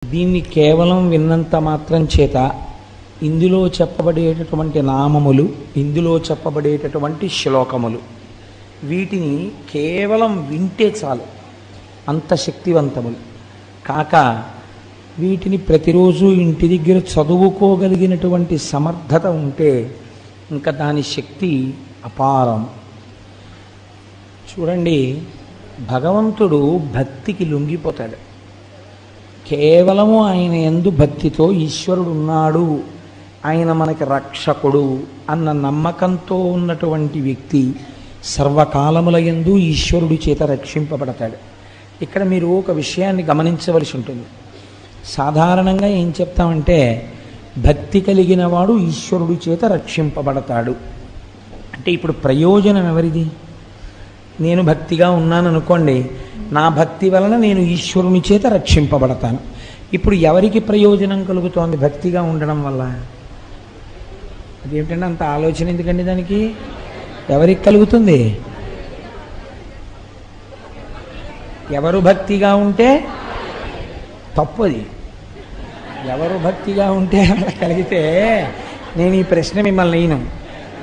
దీన్ని కేవలం విన్నంత మాత్రం చేత ఇందులో చెప్పబడేటటువంటి నామములు, ఇందులో చెప్పబడేటటువంటి శ్లోకములు, వీటిని కేవలం వింటే చాలు, అంత శక్తివంతములు కాక వీటిని ప్రతిరోజు ఇంటి దగ్గర చదువుకోగలిగినటువంటి సమర్థత ఉంటే ఇంకా దాని శక్తి అపారం. చూడండి, భగవంతుడు భక్తికి లొంగిపోతాడు. కేవలము ఆయన యందు భక్తితో ఈశ్వరుడు ఉన్నాడు, ఆయన మనకి రక్షకుడు అన్న నమ్మకంతో ఉన్నటువంటి వ్యక్తి సర్వకాలముల యందు ఈశ్వరుడి చేత రక్షింపబడతాడు. ఇక్కడ మీరు ఒక విషయాన్ని గమనించవలసి ఉంటుంది. సాధారణంగా ఏం చెప్తామంటే భక్తి కలిగిన వాడు ఈశ్వరుడి చేత రక్షింపబడతాడు అంటే ఇప్పుడు ప్రయోజనం ఎవరిది? నేను భక్తిగా ఉన్నాను అనుకోండి, నా భక్తి వలన నేను ఈశ్వరుని చేత రక్షింపబడతాను. ఇప్పుడు ఎవరికి ప్రయోజనం కలుగుతోంది భక్తిగా ఉండడం వల్ల? అదేమిటంటే అంత ఆలోచన ఎందుకండి దానికి? ఎవరికి కలుగుతుంది? ఎవరు భక్తిగా ఉంటే తప్పు. అది ఎవరు భక్తిగా ఉంటే కలిగితే నేను ఈ ప్రశ్న మిమ్మల్ని నేను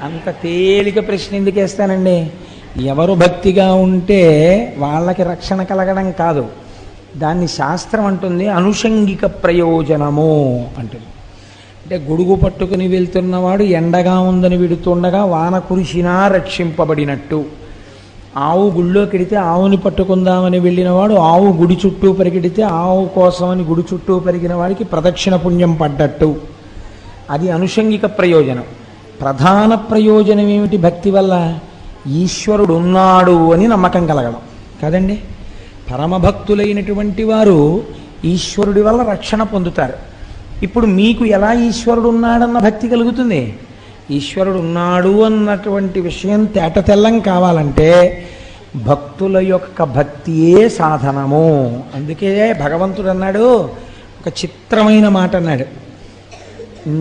అంత తేలిక ప్రశ్న ఎందుకు వేస్తానండి? ఎవరు భక్తిగా ఉంటే వాళ్ళకి రక్షణ కలగడం కాదు, దాన్ని శాస్త్రం అంటుంది అనుషంగిక ప్రయోజనము అంటుంది. అంటే గొడుగు పట్టుకుని వెళ్తున్నవాడు ఎండగా ఉందని విడుతుండగా వాన కురిసినా రక్షింపబడినట్టు, ఆవు గుళ్ళోకి వెడితే ఆవుని పట్టుకుందామని వెళ్ళినవాడు ఆవు గుడి చుట్టూ పరిగెడితే ఆవు కోసమని గుడి చుట్టూ పరిగిన వాడికి ప్రదక్షిణ పుణ్యం పడ్డట్టు. అది అనుషంగిక ప్రయోజనం. ప్రధాన ప్రయోజనం ఏమిటి భక్తి వల్ల? ఈశ్వరుడు ఉన్నాడు అని నమ్మకం కలగడం కదండి. పరమభక్తులైనటువంటి వారు ఈశ్వరుడి వల్ల రక్షణ పొందుతారు. ఇప్పుడు మీకు ఎలా ఈశ్వరుడు ఉన్నాడన్న భక్తి కలుగుతుంది? ఈశ్వరుడు ఉన్నాడు అన్నటువంటి విషయం తేటతెల్లం కావాలంటే భక్తుల యొక్క భక్తియే సాధనము. అందుకే భగవంతుడు అన్నాడు, ఒక చిత్రమైన మాట అన్నాడు,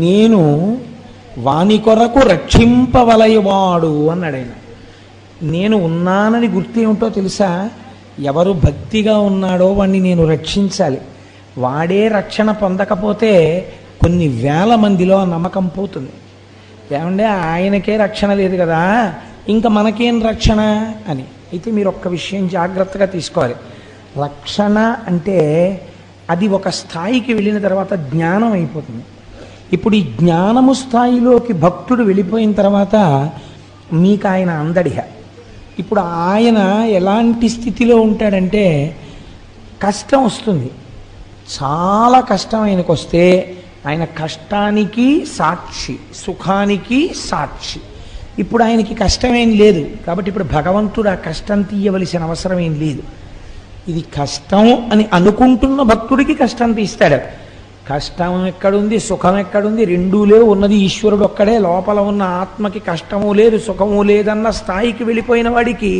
నేను వాని కొరకు రక్షింపవలయవాడు అన్నాడు ఆయన. నేను ఉన్నానని గుర్తు ఏమిటో తెలుసా? ఎవరు భక్తిగా ఉన్నాడో వాడిని నేను రక్షించాలి. వాడే రక్షణ పొందకపోతే కొన్ని వేల మందిలో ఆ నమ్మకం పోతుంది. ఏమంటే ఆయనకే రక్షణ లేదు కదా, ఇంకా మనకేం రక్షణ అని. అయితే మీరు ఒక్క విషయం జాగ్రత్తగా తీసుకోవాలి. రక్షణ అంటే అది ఒక స్థాయికి వెళ్ళిన తర్వాత జ్ఞానం అయిపోతుంది. ఇప్పుడు ఈ జ్ఞానము స్థాయిలోకి భక్తుడు వెళ్ళిపోయిన తర్వాత మీకు ఆయన అందడిహ. ఇప్పుడు ఆయన ఎలాంటి స్థితిలో ఉంటాడంటే కష్టం వస్తుంది, చాలా కష్టం ఆయనకు వస్తే ఆయన కష్టానికి సాక్షి, సుఖానికి సాక్షి. ఇప్పుడు ఆయనకి కష్టమేం లేదు కాబట్టి ఇప్పుడు భగవంతుడు ఆ కష్టం తీయవలసిన అవసరం ఏం లేదు. ఇది కష్టం అని అనుకుంటున్న భక్తుడికి కష్టం తీస్తాడు. కష్టం ఎక్కడుంది, సుఖం ఎక్కడుంది? రెండూ లేవు, ఉన్నది ఈశ్వరుడు ఒక్కడే. లోపల ఉన్న ఆత్మకి కష్టము లేదు సుఖము లేదన్న స్థాయికి వెళ్ళిపోయిన వాడికి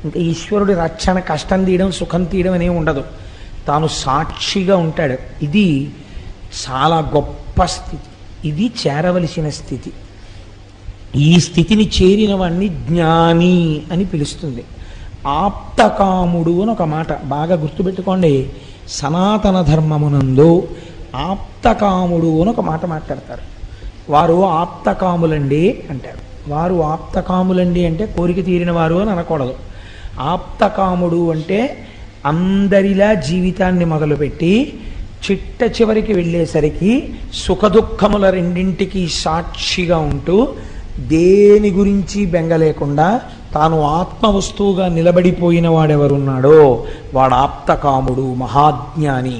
ఇంకా ఈశ్వరుడి రక్షణ, కష్టం తీయడం సుఖం తీయడం అనేవి ఉండదు. తాను సాక్షిగా ఉంటాడు. ఇది చాలా గొప్ప స్థితి, ఇది చేరవలసిన స్థితి. ఈ స్థితిని చేరిన వాడిని జ్ఞాని అని పిలుస్తుంది. ఆప్తకాముడు అని ఒక మాట బాగా గుర్తుపెట్టుకోండి. సనాతన ధర్మమునందు ఆప్తకాముడు అని ఒక మాట మాట్లాడతారు. వారు ఆప్తకాములండి అంటారు. వారు ఆప్తకాములండి అంటే కోరిక తీరిన వారు అని అనకూడదు. ఆప్తకాముడు అంటే అందరిలా జీవితాన్ని మొదలుపెట్టి చిట్ట చివరికి వెళ్ళేసరికి సుఖదుఖముల రెండింటికి సాక్షిగా ఉంటూ దేని గురించి బెంగ లేకుండా తాను ఆత్మ వస్తువుగా నిలబడిపోయిన వాడెవరున్నాడో వాడు ఆప్తకాముడు, మహాజ్ఞాని.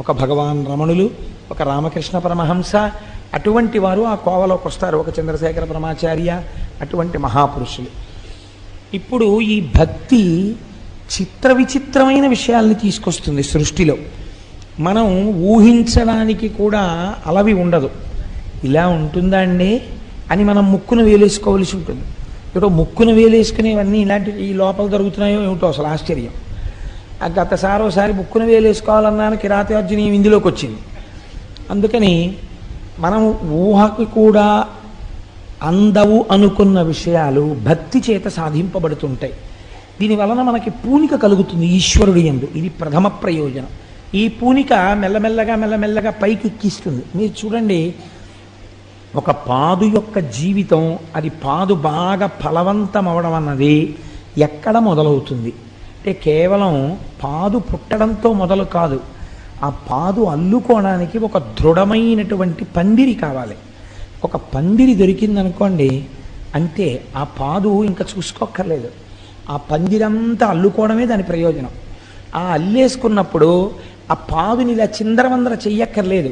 ఒక భగవాన్ రమణులు, ఒక రామకృష్ణ పరమహంస, అటువంటి వారు ఆ కోవలోకి వస్తారు. ఒక చంద్రశేఖర పరమాచార్య, అటువంటి మహాపురుషులు. ఇప్పుడు ఈ భక్తి చిత్ర విచిత్రమైన విషయాల్ని తీసుకొస్తుంది సృష్టిలో. మనం ఊహించడానికి కూడా అలవి ఉండదు. ఇలా ఉంటుందా అండి అని మనం ముక్కును వేలేసుకోవలసి ఉంటుంది. ఏటో ముక్కును వేలేసుకునేవన్నీ ఇలాంటి ఈ లోపల జరుగుతున్నాయో ఏమిటో అసలు ఆశ్చర్యం. గతసారి ఒకసారి ముక్కును వేలేసుకోవాలన్నాను, కిరాతార్జునీయం ఇందులోకి వచ్చింది. అందుకని మనం ఊహకు కూడా అందవు అనుకున్న విషయాలు భక్తి చేత సాధింపబడుతుంటాయి. దీనివలన మనకి పూనిక కలుగుతుంది ఈశ్వరుడి యందు. ఇది ప్రథమ ప్రయోజనం. ఈ పూనిక మెల్లమెల్లగా మెల్లమెల్లగా పైకి ఎక్కిస్తుంది. మీరు చూడండి, ఒక పాదు యొక్క జీవితం, అది పాదు బాగా ఫలవంతం అవడం అన్నది ఎక్కడ మొదలవుతుంది అంటే కేవలం పాదు పుట్టడంతో మొదలు కాదు. ఆ పాదు అల్లుకోవడానికి ఒక దృఢమైనటువంటి పందిరి కావాలి. ఒక పందిరి దొరికిందనుకోండి, అంతే, ఆ పాదు ఇంకా చూసుకోక్కర్లేదు. ఆ పందిరంతా అల్లుకోవడమే దాని ప్రయోజనం. ఆ అల్లేసుకున్నప్పుడు ఆ పాదుని ఇలా చిందరవందర చెయ్యక్కర్లేదు.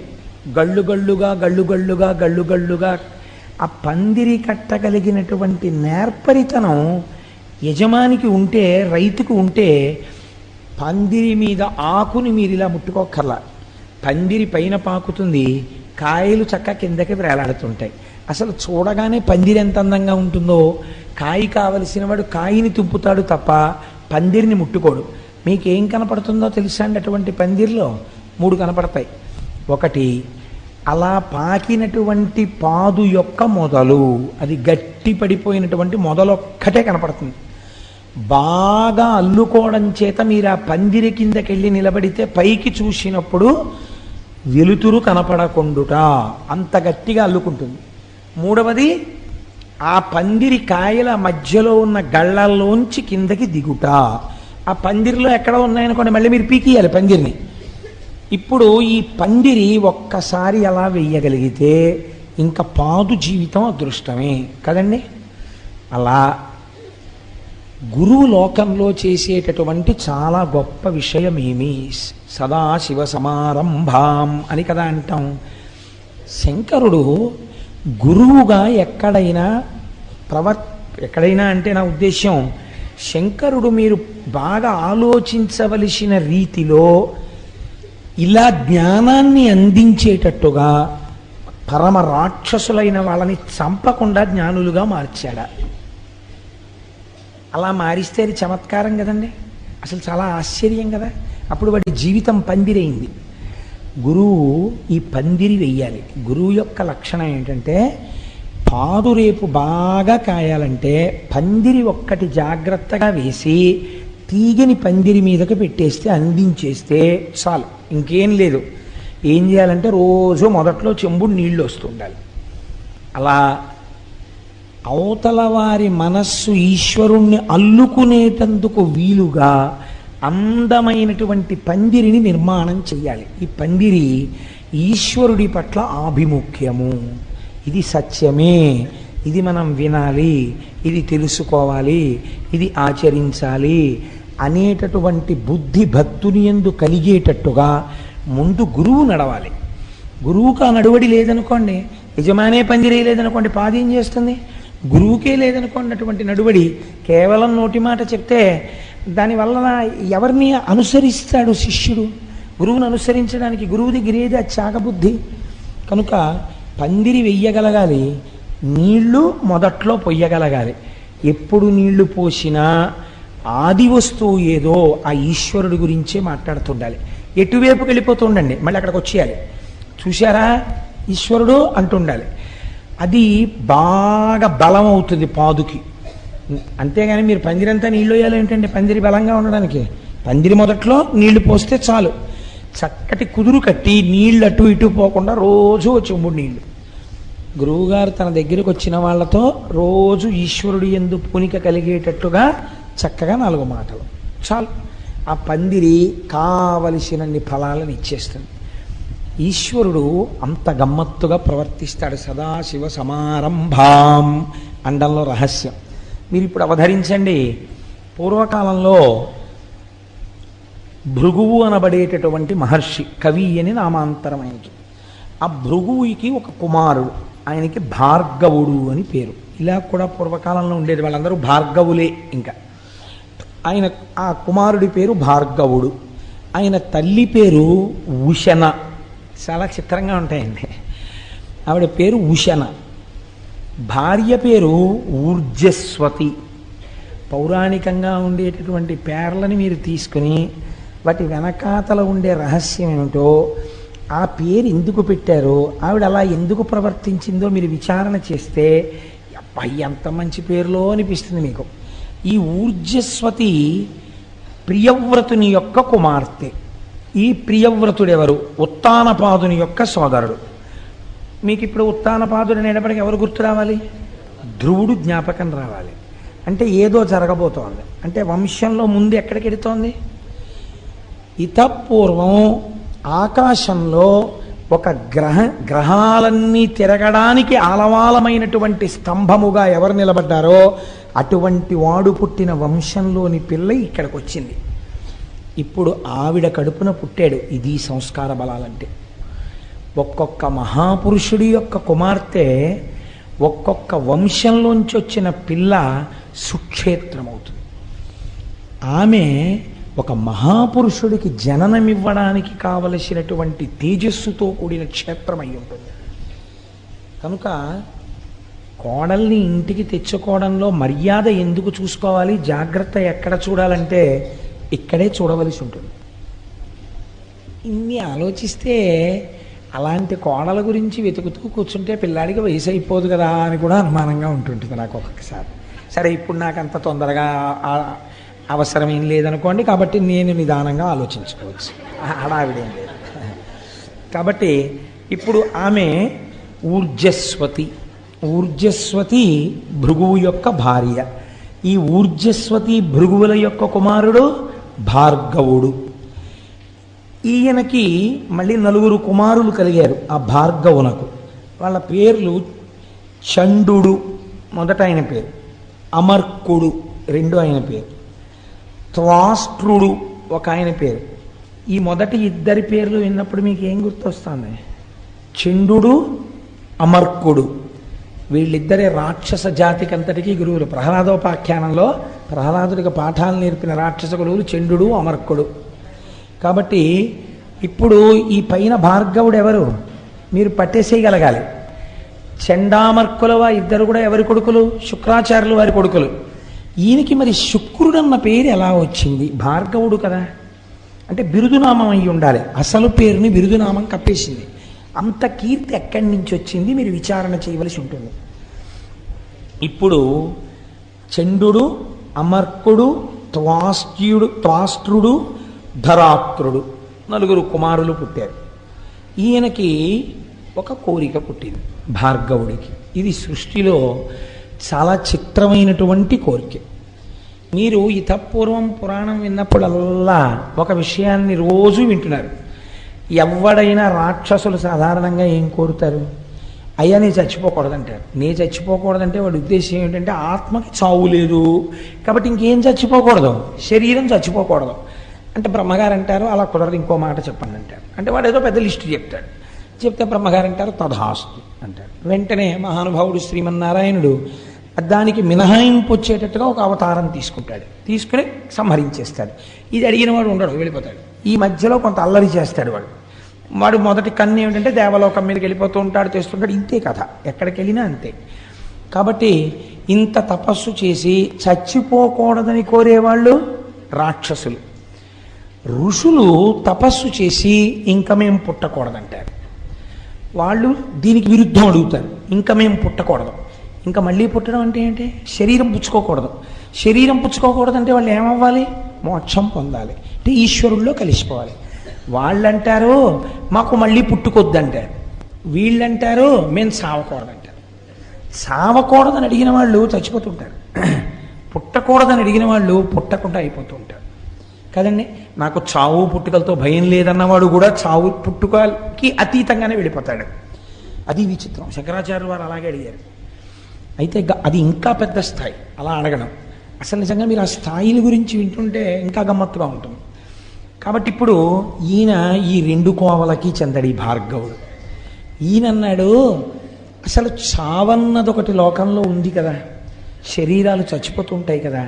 గళ్ళు గళ్ళుగా గళ్ళు గళ్ళుగా గళ్ళు గళ్ళుగా ఆ పందిరి కట్టగలిగినటువంటి నేర్పరితనం యజమానికి ఉంటే, రైతుకు ఉంటే, పందిరి మీద ఆకుని మీరు ఇలా ముట్టుకోక్కర్లా. పందిరి పైన పాకుతుంది, కాయలు చక్క కిందకి వేలాడుతుంటాయి. అసలు చూడగానే పందిరి ఎంత అందంగా ఉంటుందో, కాయ కావలసిన వాడు కాయని తుంపుతాడు తప్ప పందిరిని ముట్టుకోడు. మీకేం కనపడుతుందో తెలుసా అండి? అటువంటి పందిరిలో 3 కనపడతాయి. ఒకటి, అలా పాకినటువంటి పాదు యొక్క మొదలు, అది గట్టి పడిపోయినటువంటి మొదలొక్కటే కనపడుతుంది. బాగా అల్లుకోవడం చేత మీరు ఆ పందిరి కిందకెళ్ళి నిలబడితే పైకి చూసినప్పుడు వెలుతురు కనపడకుండుట, అంత గట్టిగా అల్లుకుంటుంది. మూడవది, ఆ పందిరి కాయల మధ్యలో ఉన్న గళ్ళల్లోంచి కిందకి దిగుట. ఆ పందిరిలో ఎక్కడ ఉన్నాయనుకోండి, మళ్ళీ మీరు పీకియాలి పందిరిని. ఇప్పుడు ఈ పందిరి ఒక్కసారి అలా వెయ్యగలిగితే ఇంకా పాదు జీవితం అదృష్టమే కదండి. అలా గురువు లోకంలో చేసేటటువంటి చాలా గొప్ప విషయం ఏమి, సదాశివ సమారంభాం అని కదా అంటాం. శంకరుడు గురువుగా ఎక్కడైనా అంటే నా ఉద్దేశం, శంకరుడు మీరు బాగా ఆలోచించవలసిన రీతిలో ఇలా జ్ఞానాన్ని అందించేటట్టుగా పరమ రాక్షసులైన వాళ్ళని చంపకుండా జ్ఞానులుగా మార్చాడా? అలా మారిస్తే అది చమత్కారం కదండి, అసలు చాలా ఆశ్చర్యం కదా. అప్పుడు వాడి జీవితం పందిరైంది. గురువు ఈ పందిరి వెయ్యాలి. గురువు యొక్క లక్షణం ఏంటంటే, పాదు రేపు బాగా కాయాలంటే పందిరి ఒక్కటి జాగ్రత్తగా వేసి తీగని పందిరి మీదకి పెట్టేస్తే, అందించేస్తే చాలు, ఇంకేం లేదు. ఏం చేయాలంటే రోజు మొదట్లో చెంబుడు నీళ్లు వస్తుండాలి. అలా అవతల వారి మనస్సు ఈశ్వరుణ్ణి అల్లుకునేటందుకు వీలుగా అందమైనటువంటి పందిరిని నిర్మాణం చెయ్యాలి. ఈ పందిరి ఈశ్వరుడి పట్ల ఆభిముఖ్యము, ఇది సత్యమే, ఇది మనం వినాలి, ఇది తెలుసుకోవాలి, ఇది ఆచరించాలి అనేటటువంటి బుద్ధి భక్తుని యందు కలిగేటట్టుగా ముందు గురువు నడవాలి. గురువుకు ఆ నడువడి లేదనుకోండి, యజమానే పందిరే లేదనుకోండి, పాది ఏం చేస్తుంది? గురువుకే లేదనుకోండి అటువంటి నడువడి. కేవలం నోటి మాట చెప్తే దానివల్ల ఎవరిని అనుసరిస్తాడు శిష్యుడు? గురువును అనుసరించడానికి గురువు దగ్గర ఏది? అది చాగబుద్ధి. కనుక పందిరి వెయ్యగలగాలి, నీళ్లు మొదట్లో పొయ్యగలగాలి. ఎప్పుడు నీళ్లు పోసినా ఆది వస్తువు ఏదో ఆ ఈశ్వరుడి గురించే మాట్లాడుతుండాలి. ఎటువైపుకి వెళ్ళిపోతుండండి, మళ్ళీ అక్కడికి వచ్చేయాలి. చూశారా ఈశ్వరుడు అంటుండాలి. అది బాగా బలం అవుతుంది పాదుకి. అంతేగాని మీరు పందిరంతా నీళ్ళు వేయాలి ఏంటంటే పందిరి బలంగా ఉండడానికి? పందిరి మొదట్లో నీళ్లు పోస్తే చాలు. చక్కటి కుదురు కట్టి నీళ్ళు అటు ఇటు పోకుండా రోజు చెంబుడు నీళ్ళు. గురువుగారు తన దగ్గరికి వచ్చిన వాళ్ళతో రోజు ఈశ్వరుడి యందు పూనిక కలిగేటట్టుగా చక్కగా 4 మాటలు చాలు. ఆ పందిరి కావలసినన్ని ఫలాలను ఇచ్చేస్తుంది. ఈశ్వరుడు అంత గమ్మత్తుగా ప్రవర్తిస్తాడు. సదాశివ సమారంభాం అండంలో రహస్యం. మీరు ఇప్పుడు అవధరించండి. పూర్వకాలంలో భృగువు అనబడేటటువంటి మహర్షి, కవి అని నామాంతరం ఆయనకి. ఆ భృగువుకి ఒక కుమారుడు, ఆయనకి భార్గవుడు అని పేరు. ఇలా కూడా పూర్వకాలంలో ఉండేది, వాళ్ళందరూ భార్గవులే. ఇంకా ఆయన ఆ కుమారుడి పేరు భార్గవుడు. ఆయన తల్లి పేరు ఉషన. చాలా చిత్రంగా ఉంటాయండి. ఆవిడ పేరు ఉషన. భార్య పేరు ఊర్జస్వతి. పౌరాణికంగా ఉండేటటువంటి పేర్లని మీరు తీసుకుని వాటి వెనకాతల ఉండే రహస్యం ఏమిటో, ఆ పేరు ఎందుకు పెట్టారో, ఆవిడ అలా ఎందుకు ప్రవర్తించిందో మీరు విచారణ చేస్తే అబ్బాయి ఎంత మంచి పేరులో అనిపిస్తుంది మీకు. ఈ ఊర్జస్వతి ప్రియవ్రతుని యొక్క కుమార్తె. ఈ ప్రియవ్రతుడెవరు? ఉత్తానపాదుని యొక్క సోదరుడు. మీకు ఇప్పుడు ఉత్తానపాదుడు అనేటప్పటికి ఎవరు గుర్తు రావాలి? ధ్రువుడు జ్ఞాపకం రావాలి. అంటే ఏదో జరగబోతోంది. అంటే వంశంలో ముందు ఎక్కడికి వెడుతోంది? ఇతపూర్వం ఆకాశంలో ఒక గ్రహాలన్నీ తిరగడానికి ఆలవాలమైనటువంటి స్తంభముగా ఎవరు నిలబడ్డారో అటువంటి వాడు పుట్టిన వంశంలోని పిల్ల ఇక్కడికి వచ్చింది. ఇప్పుడు ఆవిడ కడుపున పుట్టాడు. ఇది సంస్కార బలాలంటే. ఒక్కొక్క మహాపురుషుడి యొక్క కుమార్తె, ఒక్కొక్క వంశంలోంచి వచ్చిన పిల్ల సుక్షేత్రమవుతుంది. ఆమె ఒక మహాపురుషుడికి జననమివ్వడానికి కావలసినటువంటి తేజస్సుతో కూడిన క్షేత్రం అయి ఉంటుంది. కనుక కోడల్ని ఇంటికి తెచ్చుకోవడంలో మర్యాద ఎందుకు చూసుకోవాలి, జాగ్రత్త ఎక్కడ చూడాలంటే ఇక్కడే చూడవలసి ఉంటుంది. ఇన్ని ఆలోచిస్తే అలాంటి కోడల గురించి వెతుకుతూ కూర్చుంటే పిల్లాడికి వయసు అయిపోదు కదా అని కూడా అనుమానంగా ఉంటుంటుంది నాకు ఒక్కొక్కసారి. సరే, ఇప్పుడు నాకు అంత తొందరగా అవసరం ఏం లేదనుకోండి, కాబట్టి నేను నిదానంగా ఆలోచించుకోవచ్చు, హడావిడేం లేదు. కాబట్టి ఇప్పుడు ఆమె ఊర్జస్వతి. ఊర్జస్వతి భృగువు యొక్క భార్య. ఈ ఊర్జస్వతి భృగువుల యొక్క కుమారుడు భార్గవుడు. ఈయనకి మళ్ళీ 4 కుమారులు కలిగారు ఆ భార్గవునకు. వాళ్ళ పేర్లు చండు మొదట ఆయన పేరు, అమర్కుడు రెండో ఆయన పేరు, త్వాష్ట్రుడు ఒక ఆయన పేరు. ఈ మొదటి ఇద్దరి పేర్లు విన్నప్పుడు మీకు ఏం గుర్తొస్తుంది? చండు, అమర్కుడు. వీళ్ళిద్దరే రాక్షస జాతికి అంతటికీ గురువులు. ప్రహ్లాదోపాఖ్యానంలో ప్రహ్లాదుడికి పాఠాలు నేర్పిన రాక్షస గురువులు చండు, అమర్కుడు. కాబట్టి ఇప్పుడు ఈ పైన భార్గవుడు ఎవరు మీరు పట్టేసేయగలగాలి. చండామర్కుల ఇద్దరు కూడా ఎవరి కొడుకులు? శుక్రాచార్యులు వారి కొడుకులు. ఈయనకి మరి శుక్రుడన్న పేరు ఎలా వచ్చింది? భార్గవుడు కదా, అంటే బిరుదునామం అయి ఉండాలి. అసలు పేరుని బిరుదునామం కప్పేసింది. అంత కీర్తి ఎక్కడి నుంచి వచ్చింది మీరు విచారణ చేయవలసి ఉంటుంది. ఇప్పుడు చండు, అమర్కుడు, త్వాష్ట్రుడు, ధరాత్రుడు 4 కుమారులు పుట్టారు. ఈయనకి ఒక కోరిక పుట్టింది భార్గవుడికి. ఇది సృష్టిలో చాలా చిత్రమైనటువంటి కోరిక. మీరు ఇతపూర్వం పురాణం విన్నప్పుడల్లా ఒక విషయాన్ని రోజు వింటున్నారు. ఎవడైనా రాక్షసులు సాధారణంగా ఏం కోరుతారు? అయ్యా నీ చచ్చిపోకూడదంటారు. నీ చచ్చిపోకూడదంటే వాడి ఉద్దేశం ఏమిటంటే ఆత్మకి చావు లేదు కాబట్టి ఇంకేం చచ్చిపోకూడదు, శరీరం చచ్చిపోకూడదు అంటే బ్రహ్మగారు అంటారు అలా కుదరదు, ఇంకో మాట చెప్పండి అంటారు. అంటే వాడు ఏదో పెద్ద లిస్టు చెప్తాడు. చెప్తే బ్రహ్మగారు అంటారు తథాస్తు అంటారు. వెంటనే మహానుభావుడు శ్రీమన్నారాయణుడు దానికి మినహాయింపు వచ్చేటట్టుగా ఒక అవతారం తీసుకుంటాడు. తీసుకుని సంహరించేస్తాడు. ఇది అడిగిన వాడు ఉండడు, వెళ్ళిపోతాడు. ఈ మధ్యలో కొంత అల్లరి చేస్తాడు వాడు మొదటి కన్ను ఏమిటంటే దేవలోకం మీదకి వెళ్ళిపోతూ ఉంటాడు, తెస్తుంటాడు. ఇంతే కథ, ఎక్కడికి వెళ్ళినా అంతే. కాబట్టి ఇంత తపస్సు చేసి చచ్చిపోకూడదని కోరేవాళ్ళు రాక్షసులు. ఋషులు తపస్సు చేసి ఇంకా మేము పుట్టకూడదంటారు. వాళ్ళు దీనికి విరుద్ధం అడుగుతారు, ఇంకా మేము పుట్టకూడదు. ఇంకా మళ్ళీ పుట్టడం అంటే ఏంటి? శరీరం పుచ్చుకోకూడదు. శరీరం పుచ్చుకోకూడదంటే వాళ్ళు ఏమవ్వాలి? మోక్షం పొందాలి, అంటే ఈశ్వరుల్లో కలిసిపోవాలి. వాళ్ళంటారు మాకు మళ్ళీ పుట్టుకొద్దంటారు. వీళ్ళంటారు మేము సావకూడదంటారు. సావకూడదని అడిగిన వాళ్ళు చచ్చిపోతుంటారు, పుట్టకూడదని అడిగిన వాళ్ళు పుట్టకుండా అయిపోతూ ఉంటారు కదండి. నాకు చావు పుట్టుకలతో భయం లేదన్నవాడు కూడా చావు పుట్టుకకి అతీతంగానే వెళ్ళిపోతాడు. అది విచిత్రం. శంకరాచార్యులు వారు అలాగే అడిగారు. అయితే అది ఇంకా పెద్ద స్థాయి అలా అడగడం. అసలు నిజంగా మీరు ఆ స్థాయిల గురించి వింటుంటే ఇంకా గమ్మత్తుగా ఉంటుంది. కాబట్టి ఇప్పుడు ఈయన ఈ 2 కోవలకి చెందడి భార్గవుడు. ఈయనన్నాడు అసలు చావన్నదొకటి లోకంలో ఉంది కదా, శరీరాలు చచ్చిపోతుంటాయి కదా,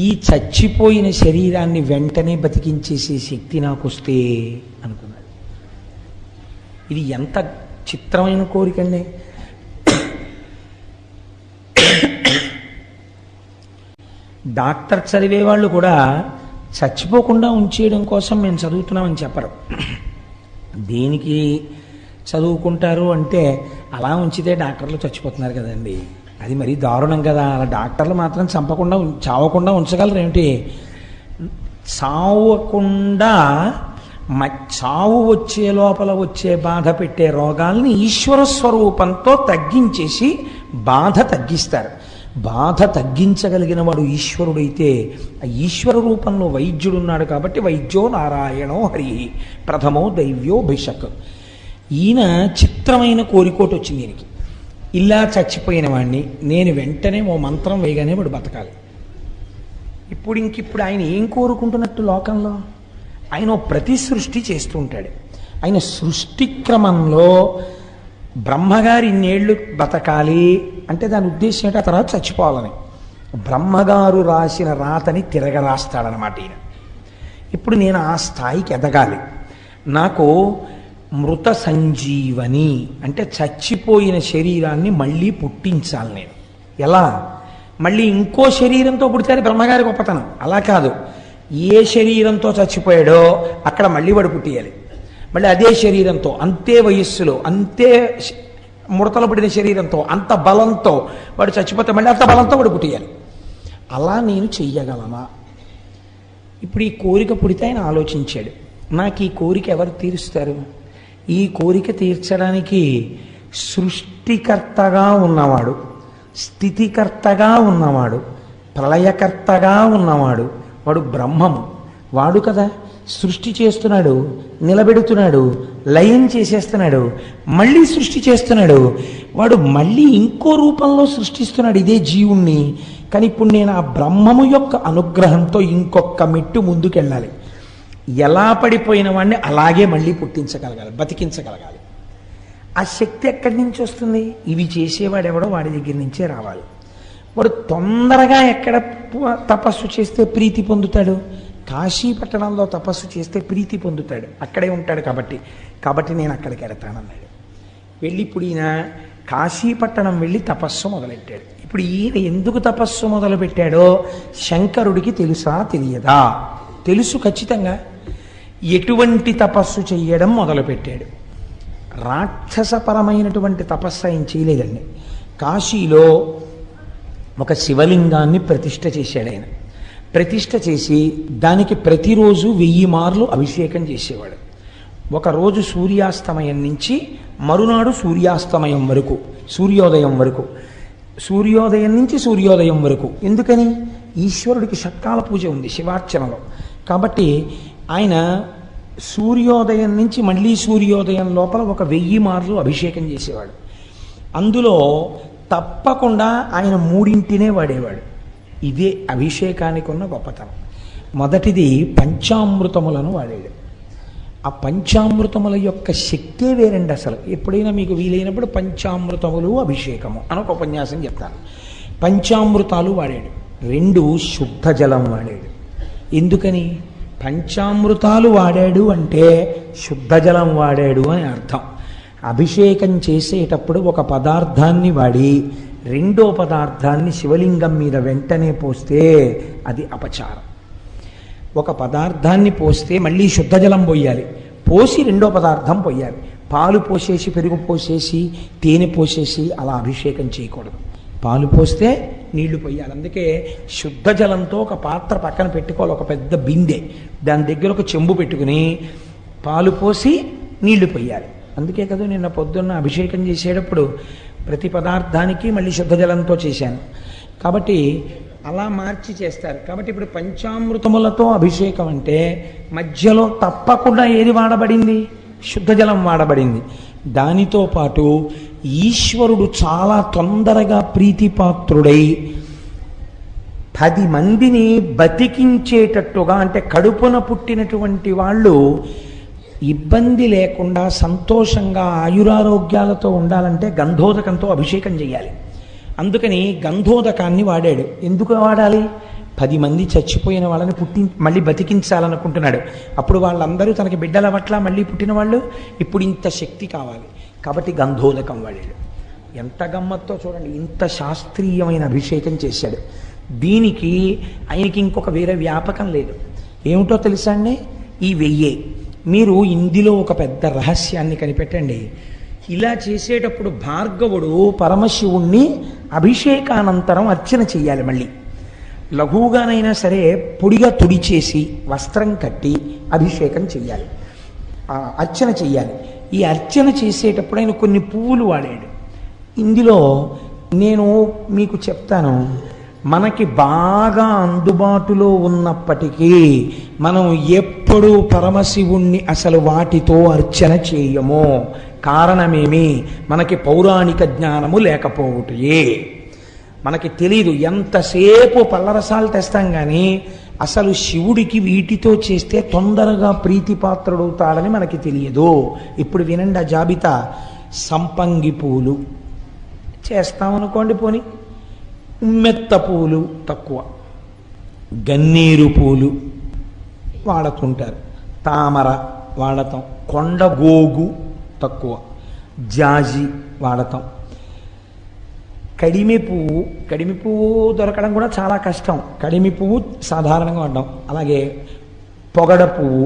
ఈ చచ్చిపోయిన శరీరాన్ని వెంటనే బతికించేసే శక్తి నాకు వస్తే అనుకున్నాడు. ఇది ఎంత చిత్రమైన కోరికండి. డాక్టర్ చదివే వాళ్ళు కూడా చచ్చిపోకుండా ఉంచేయడం కోసం మేము చదువుతున్నామని చెప్పరు. దేనికి చదువుకుంటారు అంటే అలా ఉంచితే డాక్టర్లు చచ్చిపోతున్నారు కదండి, అది మరీ దారుణం కదా. అలా డాక్టర్లు మాత్రం చావకుండా ఉంచగలరు ఏమిటి? చావకుండా చావు వచ్చే లోపల వచ్చే బాధ పెట్టే రోగాల్ని ఈశ్వర స్వరూపంతో తగ్గించేసి బాధ తగ్గిస్తారు. బాధ తగ్గించగలిగిన వాడు ఈశ్వరుడైతే ఆ ఈశ్వర రూపంలో వైద్యుడున్నాడు కాబట్టి వైద్యో నారాయణో హరి ప్రథమో దైవ్యో భిషక్. ఈయన చిత్రమైన కోరికోటి వచ్చింది ఈయనకి. ఇలా చచ్చిపోయిన వాడిని నేను వెంటనే ఓ మంత్రం వేయగానే వాడు బతకాలి. ఇప్పుడు ఆయన ఏం కోరుకుంటున్నట్టు లోకంలో? ఆయన ప్రతి సృష్టి చేస్తూ ఉంటాడు. ఆయన సృష్టి క్రమంలో బ్రహ్మగారు ఇన్నేళ్ళు బతకాలి అంటే దాని ఉద్దేశం ఏంటి? ఆ తర్వాత చచ్చిపోవాలని బ్రహ్మగారు రాసిన రాతని తిరగరాస్తాడనమాట ఈయన. ఇప్పుడు నేను ఆ స్థాయికి ఎదగాలి. నాకు మృత సంజీవని అంటే చచ్చిపోయిన శరీరాన్ని మళ్ళీ పుట్టించాలి. నేను ఎలా? మళ్ళీ ఇంకో శరీరంతో పుడితే బ్రహ్మగారి గొప్పతనం. అలా కాదు, ఏ శరీరంతో చచ్చిపోయాడో అక్కడ మళ్ళీ వాడు పుట్టియాలి. మళ్ళీ అదే శరీరంతో, అంతే వయస్సులో, అంతే ముడతలు పడిన శరీరంతో, అంత బలంతో వాడు చచ్చిపోతే మళ్ళీ అంత బలంతో వాడు పుట్టియాలి. అలా నేను చెయ్యగలనా? ఇప్పుడు ఈ కోరిక పుడితే ఆయన ఆలోచించాడు, నాకు ఈ కోరిక ఎవరు తీరుస్తారు? ఈ కోరిక తీర్చడానికి సృష్టికర్తగా ఉన్నవాడు, స్థితికర్తగా ఉన్నవాడు, ప్రళయకర్తగా ఉన్నవాడు వాడు బ్రహ్మము. వాడు కదా సృష్టి చేస్తున్నాడు, నిలబెడుతున్నాడు, లయం చేసేస్తున్నాడు, మళ్ళీ సృష్టి చేస్తున్నాడు. వాడు మళ్ళీ ఇంకో రూపంలో సృష్టిస్తున్నాడు ఇదే జీవుణ్ణి. కానీ ఇప్పుడు నేను ఆ బ్రహ్మము యొక్క అనుగ్రహంతో ఇంకొక మెట్టు ముందుకెళ్ళాలి. ఎలా పడిపోయిన వాడిని అలాగే మళ్ళీ పుట్టించగలగాలి, బతికించగలగాలి. ఆ శక్తి ఎక్కడి నుంచి వస్తుంది? ఇవి చేసేవాడు ఎవడో వాడి దగ్గర నుంచే రావాలి. వాడు తొందరగా ఎక్కడ తపస్సు చేస్తే ప్రీతి పొందుతాడు? కాశీ పట్టణంలో తపస్సు చేస్తే ప్రీతి పొందుతాడు, అక్కడే ఉంటాడు కాబట్టి నేను అక్కడికి వెడతానన్నాడు. వెళ్ళి ఇప్పుడు ఈయన కాశీపట్టణం వెళ్ళి తపస్సు మొదలెట్టాడు. ఇప్పుడు ఈయన ఎందుకు తపస్సు మొదలుపెట్టాడో శంకరుడికి తెలుసా తెలియదా? తెలుసు ఖచ్చితంగా. ఎటువంటి తపస్సు చెయ్యడం మొదలుపెట్టాడు? రాక్షసపరమైనటువంటి తపస్సు ఆయన చేయలేదండి. కాశీలో ఒక శివలింగాన్ని ప్రతిష్ఠ చేశాడు ఆయన. ప్రతిష్ఠ చేసి దానికి ప్రతిరోజు 1000 మార్లు అభిషేకం చేసేవాడు. ఒకరోజు సూర్యాస్తమయం నుంచి మరునాడు సూర్యాస్తమయం వరకు, సూర్యోదయం వరకు, సూర్యోదయం నుంచి సూర్యోదయం వరకు. ఎందుకని? ఈశ్వరుడికి షట్కాల పూజ ఉంది శివార్చనలో. కాబట్టి ఆయన సూర్యోదయం నుంచి మళ్ళీ సూర్యోదయం లోపల ఒక 1000 మార్లు అభిషేకం చేసేవాడు. అందులో తప్పకుండా ఆయన 3 వాడేవాడు. ఇదే అభిషేకానికి ఉన్న గొప్పతనం. మొదటిది పంచామృతములను వాడాడు. ఆ పంచామృతముల యొక్క శక్తే వేరండి అసలు. ఎప్పుడైనా మీకు వీలైనప్పుడు పంచామృతములు అభిషేకము అని ఒక ఉపన్యాసం చెప్తాను. పంచామృతాలు వాడాడు. 2 శుద్ధ జలం వాడాడు. ఎందుకని? పంచామృతాలు వాడాడు అంటే శుద్ధ జలం వాడాడు అని అర్థం. అభిషేకం చేసేటప్పుడు ఒక పదార్థాన్ని వాడి రెండో పదార్థాన్ని శివలింగం మీద వెంటనే పోస్తే అది అపచారం. ఒక పదార్థాన్ని పోస్తే మళ్ళీ శుద్ధ జలం పోయాలి, పోసి రెండో పదార్థం పోయాలి. పాలు పోసేసి, పెరుగు పోసేసి, తేనె పోసేసి అలా అభిషేకం చేయకూడదు. పాలు పోస్తే నీళ్లు పోయాలి. అందుకే శుద్ధ జలంతో ఒక పాత్ర పక్కన పెట్టుకోవాలి, ఒక పెద్ద బిందె, దాని దగ్గర ఒక చెంబు పెట్టుకుని పాలు పోసి నీళ్లు పోయాలి. అందుకే కదా నిన్న పొద్దున్న అభిషేకం చేసేటప్పుడు ప్రతి పదార్థానికి మళ్ళీ శుద్ధ జలంతో చేశాను. కాబట్టి అలా మార్చి చేస్తారు. కాబట్టి ఇప్పుడు పంచామృతములతో అభిషేకం అంటే మధ్యలో తప్పకుండా ఏది వాడబడింది? శుద్ధ జలం వాడబడింది. దానితో పాటు ఈశ్వరుడు చాలా తొందరగా ప్రీతిపాత్రుడై 10 మందిని బతికించేటట్టుగా, అంటే కడుపున పుట్టినటువంటి వాళ్ళు ఇబ్బంది లేకుండా సంతోషంగా ఆయురారోగ్యాలతో ఉండాలంటే గంధోదకంతో అభిషేకం చేయాలి. అందుకని గంధోదకాన్ని వాడాడు. ఎందుకు వాడాలి? 10 మంది చచ్చిపోయిన వాళ్ళని మళ్ళీ బతికించాలనుకుంటున్నాడు. అప్పుడు వాళ్ళందరూ తనకి బిడ్డల పట్ల మళ్ళీ పుట్టిన వాళ్ళు, ఇప్పుడు ఇంత శక్తి కావాలి కాబట్టి గంధోదకం వాడాడు. ఎంత గమ్మత్తో చూడండి, ఇంత శాస్త్రీయమైన అభిషేకం చేశాడు. దీనికి ఆయనకి ఇంకొక వేరే వ్యాపకం లేదు. ఏమిటో తెలుసా అండి? ఈ 1000. మీరు ఇందులో ఒక పెద్ద రహస్యాన్ని కనిపెట్టండి. ఇలా చేసేటప్పుడు భార్గవుడు పరమశివుణ్ణి అభిషేకానంతరం అర్చన చెయ్యాలి. మళ్ళీ లఘువుగానైనా సరే పొడిగా తుడిచేసి వస్త్రం కట్టి అభిషేకం చెయ్యాలి. అర్చన చెయ్యాలి. ఈ అర్చన చేసేటప్పుడు ఆయన కొన్ని పువ్వులు వాడాడు. ఇందులో నేను మీకు చెప్తాను, మనకి బాగా అందుబాటులో ఉన్నప్పటికీ మనం ఎప్పుడూ పరమశివుణ్ణి అసలు వాటితో అర్చన చేయము. కారణమేమి? మనకి పౌరాణిక జ్ఞానము లేకపోవటే. మనకి తెలీదు. ఎంతసేపు పళ్ళరసాలు తెస్తాం కానీ అసలు శివుడికి వీటితో చేస్తే తొందరగా ప్రీతిపాత్రుడవుతాడని మనకి తెలియదు. ఇప్పుడు వినండి ఆ జాబితా. సంపంగి పూలు చేస్తామనుకోండి, పోని ఉమ్మెత్త పూలు తక్కువ, గన్నేరు పూలు వాడుతుంటారు, తామర వాడతాం, కొండగోగు తక్కువ, జాజి వాడతాం, కడిమి పువ్వు దొరకడం కూడా చాలా కష్టం. కడిమి పువ్వు సాధారణంగా వాడడం. అలాగే పొగడ పువ్వు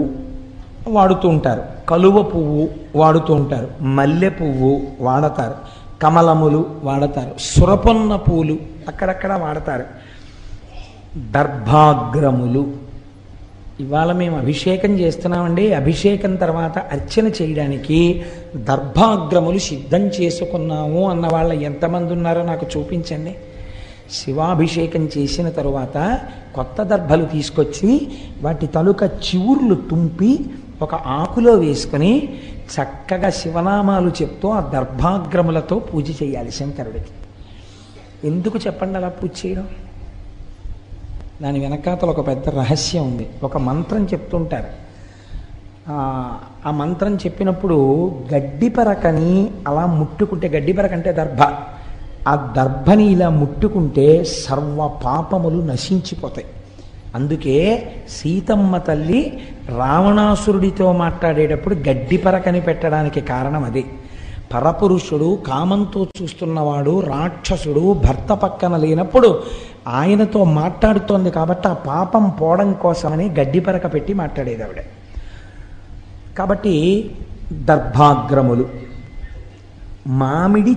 వాడుతూ ఉంటారు, కలువ పువ్వు వాడుతూ ఉంటారు, మల్లె పువ్వు వాడతారు, కమలములు వాడతారు, సురపొన్న పూలు అక్కడక్కడ వాడతారు, దర్భాగ్రములు. ఇవాళ మేము అభిషేకం చేస్తున్నామండి. అభిషేకం తర్వాత అర్చన చేయడానికి దర్భాగ్రములు సిద్ధం చేసుకున్నాము అన్న వాళ్ళ ఎంతమంది ఉన్నారో నాకు చూపించండి. శివాభిషేకం చేసిన తరువాత కొత్త దర్భలు తీసుకొచ్చి వాటి తలుక చివుర్లు తుంపి ఒక ఆకులో వేసుకొని చక్కగా శివనామాలు చెప్తూ ఆ దర్భాగ్రములతో పూజ చేయాలి శంకరుడికి. ఎందుకు చెప్పండి అలా పూజ చేయడం? దాని వెనకాతల ఒక పెద్ద రహస్యం ఉంది. ఒక మంత్రం చెప్తుంటారు. ఆ మంత్రం చెప్పినప్పుడు గడ్డిపరకని అలా ముట్టుకుంటే, గడ్డిపరక అంటే దర్భ, ఆ దర్భని ఇలా ముట్టుకుంటే సర్వ పాపములు నశించిపోతాయి. అందుకే సీతమ్మ తల్లి రావణాసురుడితో మాట్లాడేటప్పుడు గడ్డిపరకని పెట్టడానికి కారణం అదే. పరపురుషుడు, కామంతో చూస్తున్నవాడు, రాక్షసుడు భర్త పక్కన లేనప్పుడు ఆయనతో మాట్లాడుతోంది కాబట్టి ఆ పాపం పోవడం కోసమని గడ్డిపరక పెట్టి మాట్లాడేది ఆవిడ. కాబట్టి దర్భాగ్రములు, మామిడి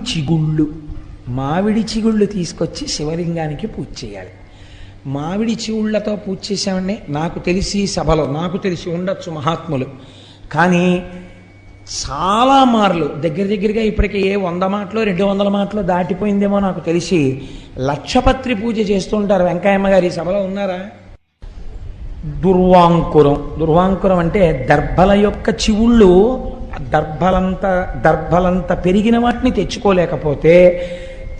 చిగుళ్ళు తీసుకొచ్చి శివలింగానికి పూజ చేయాలి. మామిడి చిగుళ్ళతో పూజ చేసామండి. నాకు తెలిసి సభలో నాకు తెలిసి ఉండొచ్చు మహాత్ములు, కానీ చాలా మార్లు దగ్గరగా ఇప్పటికే 100 మాటలు 200 మాటలు దాటిపోయిందేమో నాకు తెలిసి లక్షపత్రి పూజ చేస్తుంటారు. వెంకయ్యమ్మ గారి సభలో ఉన్నారా? దుర్వాంకురం అంటే దర్భల యొక్క చివుళ్ళు దర్భలంత పెరిగిన వాటిని తెచ్చుకోలేకపోతే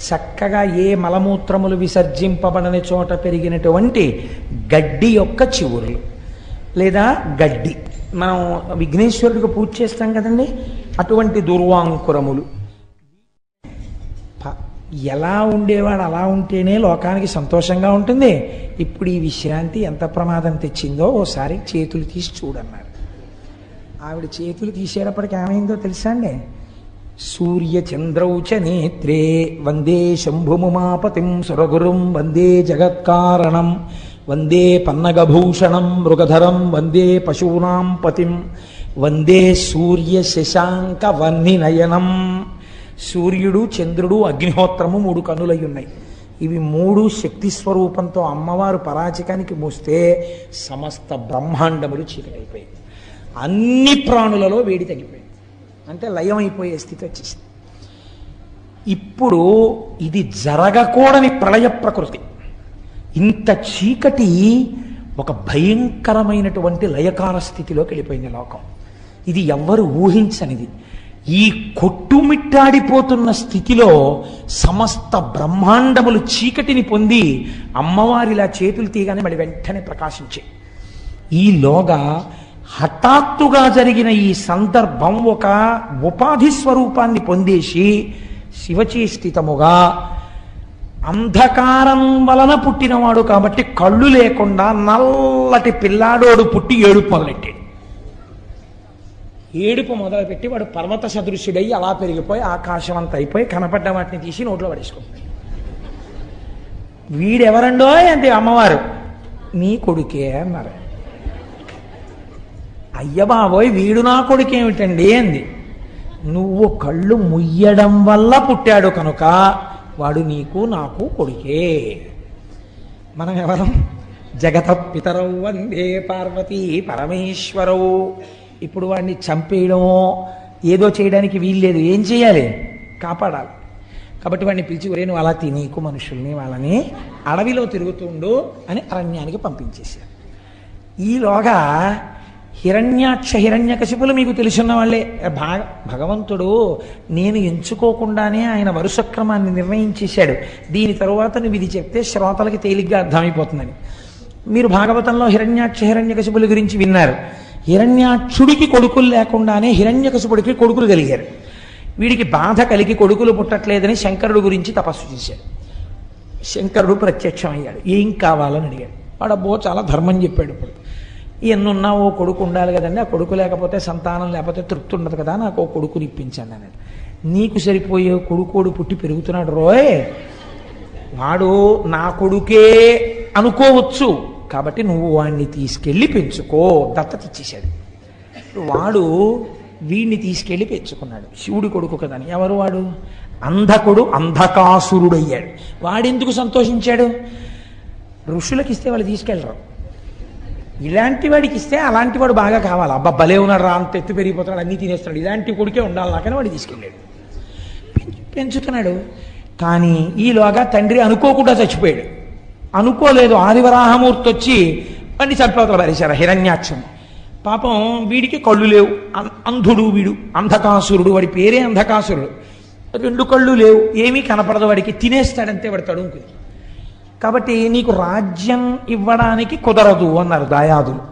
చక్కగా ఏ మలమూత్రములు విసర్జింపబడని చోట పెరిగినటువంటి గడ్డి యొక్క చివుర్లు లేదా గడ్డి, మనం విఘ్నేశ్వరుడికి పూజ చేస్తాం కదండి, అటువంటి దుర్వాంకురములు. ఎలా ఉండేవాడు అలా ఉంటేనే లోకానికి సంతోషంగా ఉంటుంది. ఇప్పుడు ఈ విశ్రాంతి ఎంత ప్రమాదం తెచ్చిందో ఓసారి చేతులు తీసి చూడన్నారు. ఆవిడ చేతులు తీసేటప్పటికి ఏమైందో తెలుసా అండి? సూర్య చంద్రౌచ నేత్రే వందే శంభుముమాపతిం సురగురుం వందే జగత్కారణం వందే పన్నగభూషణం మృగధరం వందే పశూనాం పతిం వందే సూర్య శశాంక వన్నినయనం. సూర్యుడు, చంద్రుడు, అగ్నిహోత్రము 3 కన్నులై ఉన్నాయి. ఇవి 3 శక్తి స్వరూపంతో అమ్మవారు పరాచికానికి మోస్తే సమస్త బ్రహ్మాండములు చీకటైపోయాయి. అన్ని ప్రాణులలో వేడి తగ్గిపోయింది, అంటే లయమైపోయే స్థితి వచ్చేసింది. ఇప్పుడు ఇది జరగకూడని ప్రళయ ప్రకృతి. ఇంత చీకటి ఒక భయంకరమైనటువంటి లయకార స్థితిలోకి వెళ్ళిపోయింది లోకం. ఇది ఎవ్వరు ఊహించనిది. ఈ కొట్టుమిట్టాడిపోతున్న స్థితిలో సమస్త బ్రహ్మాండములు చీకటిని పొంది అమ్మవారిలా చేతులు తీయగానే మళ్ళీ వెంటనే ప్రకాశించే. ఈలోగా హఠాత్తుగా జరిగిన ఈ సందర్భం ఒక ఉపాధి స్వరూపాన్ని పొందేసి శివచేష్టితముగా అంధకారం వలన పుట్టినవాడు కాబట్టి కళ్ళు లేకుండా నల్లటి పిల్లాడోడు పుట్టి ఏడుపు మొదలెట్టాడు. ఏడుపు మొదలుపెట్టి వాడు పర్వత సదృశ్యుడై అలా పెరిగిపోయి ఆకాశం అంతా అయిపోయి కనపడ్డ వాటిని తీసి నోట్లో పడేసుకుంటాడు. వీడెవరండో అంటే అమ్మవారు, నీ కొడుకే అన్నారు. అయ్య బాబోయ్, వీడు నా కొడుకేమిటండి అంది. నువ్వు కళ్ళు ముయ్యడం వల్ల పుట్టాడు కనుక వాడు నీకు నాకు కొడుకే. మనం ఎవరం? జగత పితరౌ వందే పార్వతీ పరమేశ్వరౌ. ఇప్పుడు వాడిని చంపేయడమో ఏదో చేయడానికి వీల్లేదు. ఏం చేయాలి? కాపాడాలి. కాబట్టి వాడిని పిలిచి, ఒరే నువ్వు అలా తినీకు మనుషుల్ని, వాళ్ళని అడవిలో తిరుగుతుండు అని అరణ్యానికి పంపించేశారు. ఈలోగా హిరణ్యకశిపులు మీకు తెలుసున్న వాళ్ళే. భగవంతుడు నేను ఎంచుకోకుండానే ఆయన వరుసక్రమాన్ని నిర్ణయించేశాడు. దీని తరువాత నువ్వు ఇది చెప్తే శ్రోతలకి తేలిగ్గా అర్థమైపోతుందని. మీరు భాగవతంలో హిరణ్యకశిపుల గురించి విన్నారు. హిరణ్యాక్షుడికి కొడుకులు లేకుండానే హిరణ్యకశిపుడికి కొడుకులు కలిగారు. వీడికి బాధ కలిగి కొడుకులు పుట్టట్లేదని శంకరుడు గురించి తపస్సు చేశాడు. శంకరుడు ప్రత్యక్షమయ్యాడు. ఏం కావాలని అడిగాడు. వాడు అబ్బో చాలా ధర్మం చెప్పాడు. ఇప్పుడు ఎన్నున్నా ఓ కొడుకు ఉండాలి కదండి, ఆ కొడుకు లేకపోతే సంతానం లేకపోతే తృప్తి ఉండదు కదా, నాకు ఓ కొడుకుని ఇప్పించండి అన్నాడు. నీకు సరిపోయే కొడుకోడు పుట్టి పెరుగుతున్నాడు రోయ్, వాడు నా కొడుకే అనుకోవచ్చు, కాబట్టి నువ్వు వాడిని తీసుకెళ్ళి పెంచుకో. దత్తత ఇచ్చేశాడు. వాడు వీడిని తీసుకెళ్ళి పెంచుకున్నాడు. శివుడి కొడుకు కదని. ఎవరు వాడు? అంధకుడు, అంధకాసురుడయ్యాడు. వాడెందుకు సంతోషించాడు? ఋషులకి ఇస్తే వాళ్ళు తీసుకెళ్ళరు. ఇలాంటి వాడికి ఇస్తే అలాంటి వాడు బాగా కావాలి. అబ్బా భలే ఉన్నాడు రా, అంత ఎత్తు పెరిగిపోతున్నాడు, అన్నీ తినేస్తున్నాడు, ఇలాంటి కొడుకే ఉండాలి నాకని వాడు తీసుకెళ్ళాడు. పెంచుతున్నాడు. కానీ ఈలోగా తండ్రి అనుకోకుండా చచ్చిపోయాడు. అనుకోలేదు, ఆదివరాహమూర్తి వచ్చి వాడిని చంపవతల పారేశారు హిరణ్యాక్షుని. పాపం వీడికి కళ్ళు లేవు, అంధుడు వీడు, అంధకాసురుడు. వాడి పేరే అంధకాసురుడు. 2 కళ్ళు లేవు, ఏమీ కనపడదు వాడికి, తినేస్తాడంతే వాడు తడుముకుని. కాబట్టి నీకు రాజ్యం ఇవ్వడానికి కుదరదు అన్నారు దాయాదులు.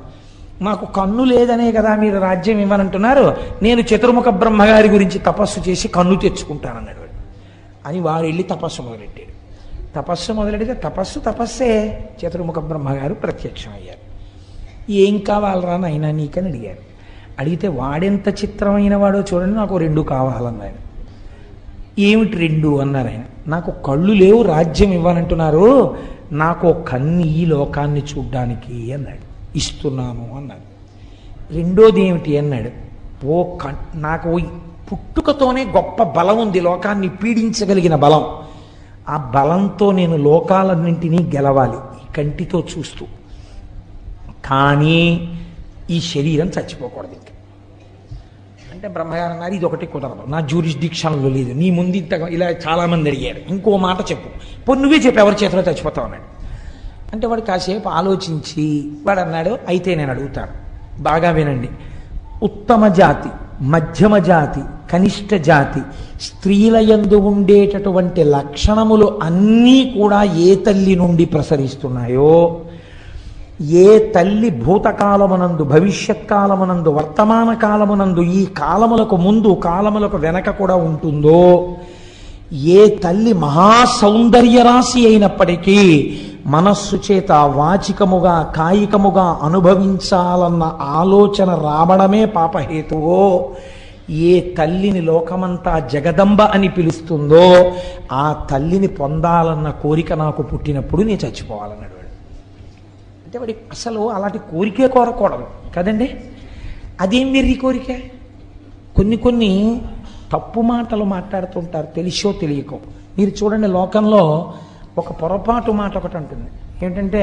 నాకు కన్ను లేదనే కదా మీరు రాజ్యం ఇవ్వనంటున్నారు, నేను చతుర్ముఖ బ్రహ్మగారి గురించి తపస్సు చేసి కన్ను తెచ్చుకుంటానన్నాడు వాడు. అని వాడు వెళ్ళి తపస్సు మొదలెట్టాడు. తపస్సు మొదలెడితే తపస్సే. చతుర్ముఖ బ్రహ్మగారు ప్రత్యక్షమయ్యారు. ఏం కావాలరా నాయనా నీకని అడిగారు. అడిగితే వాడెంత చిత్రమైన వాడో చూడండి, నాకు 2 కావాలన్నాడు. ఏమిటి 2 అన్నారు ఆయన. నాకు కళ్ళు లేవు, రాజ్యం ఇవ్వాలంటున్నారు, నాకు కన్ను ఈ లోకాన్ని చూడ్డానికి అన్నాడు. ఇస్తున్నాను అన్నాడు. రెండోది ఏమిటి అన్నాడు. నాకు పుట్టుకతోనే గొప్ప బలం ఉంది, లోకాన్ని పీడించగలిగిన బలం. ఆ బలంతో నేను లోకాలన్నింటినీ గెలవాలి ఈ కంటితో చూస్తూ. కానీ ఈ శరీరం చచ్చిపోకూడదు ఇంకా అంటే బ్రహ్మగారు అన్నారు, ఇది ఒకటి కుదరదు, నా జ్యూరిస్డిక్షన్లో లేదు, నీ ముందు ఇంత ఇలా చాలామంది అడిగారు, ఇంకో మాట చెప్పు, నువ్వే చెప్పు ఎవరి చేతిలో చచ్చిపోతావు అన్నాడు. అంటే వాడు కాసేపు ఆలోచించి వాడు అన్నాడు, అయితే నేను అడుగుతాను, బాగా వినండి. ఉత్తమ జాతి, మధ్యమ జాతి, కనిష్ట జాతి స్త్రీల యందు ఉండేటటువంటి లక్షణములు అన్నీ కూడా ఏ తల్లి నుండి ప్రసరిస్తున్నాయో, ఏ తల్లి భూతకాలమునందు, భవిష్యత్ కాలమునందు, వర్తమాన కాలమునందు, ఈ కాలములకు ముందు కాలములకు వెనక కూడా ఉంటుందో, ఏ తల్లి మహాసౌందర్య రాశి అయినప్పటికీ మనస్సు చేత వాచికముగా కాయికముగా అనుభవించాలన్న ఆలోచన రావడమే పాపహేతువో, ఏ తల్లిని లోకమంతా జగదంబ అని పిలుస్తుందో ఆ తల్లిని పొందాలన్న కోరిక నాకు పుట్టినప్పుడు నేను చచ్చిపోవాలన్నాడు వాడు. అంటే వాడి అసలు అలాంటి కోరికే కోరకూడదు కదండి. అదేం వెర్రి కోరిక. కొన్ని తప్పు మాటలు మాట్లాడుతుంటారు తెలిసో తెలియకో. మీరు చూడండి, లోకంలో ఒక పొరపాటు మాట ఒకటి ఉంటుంది. ఏంటంటే,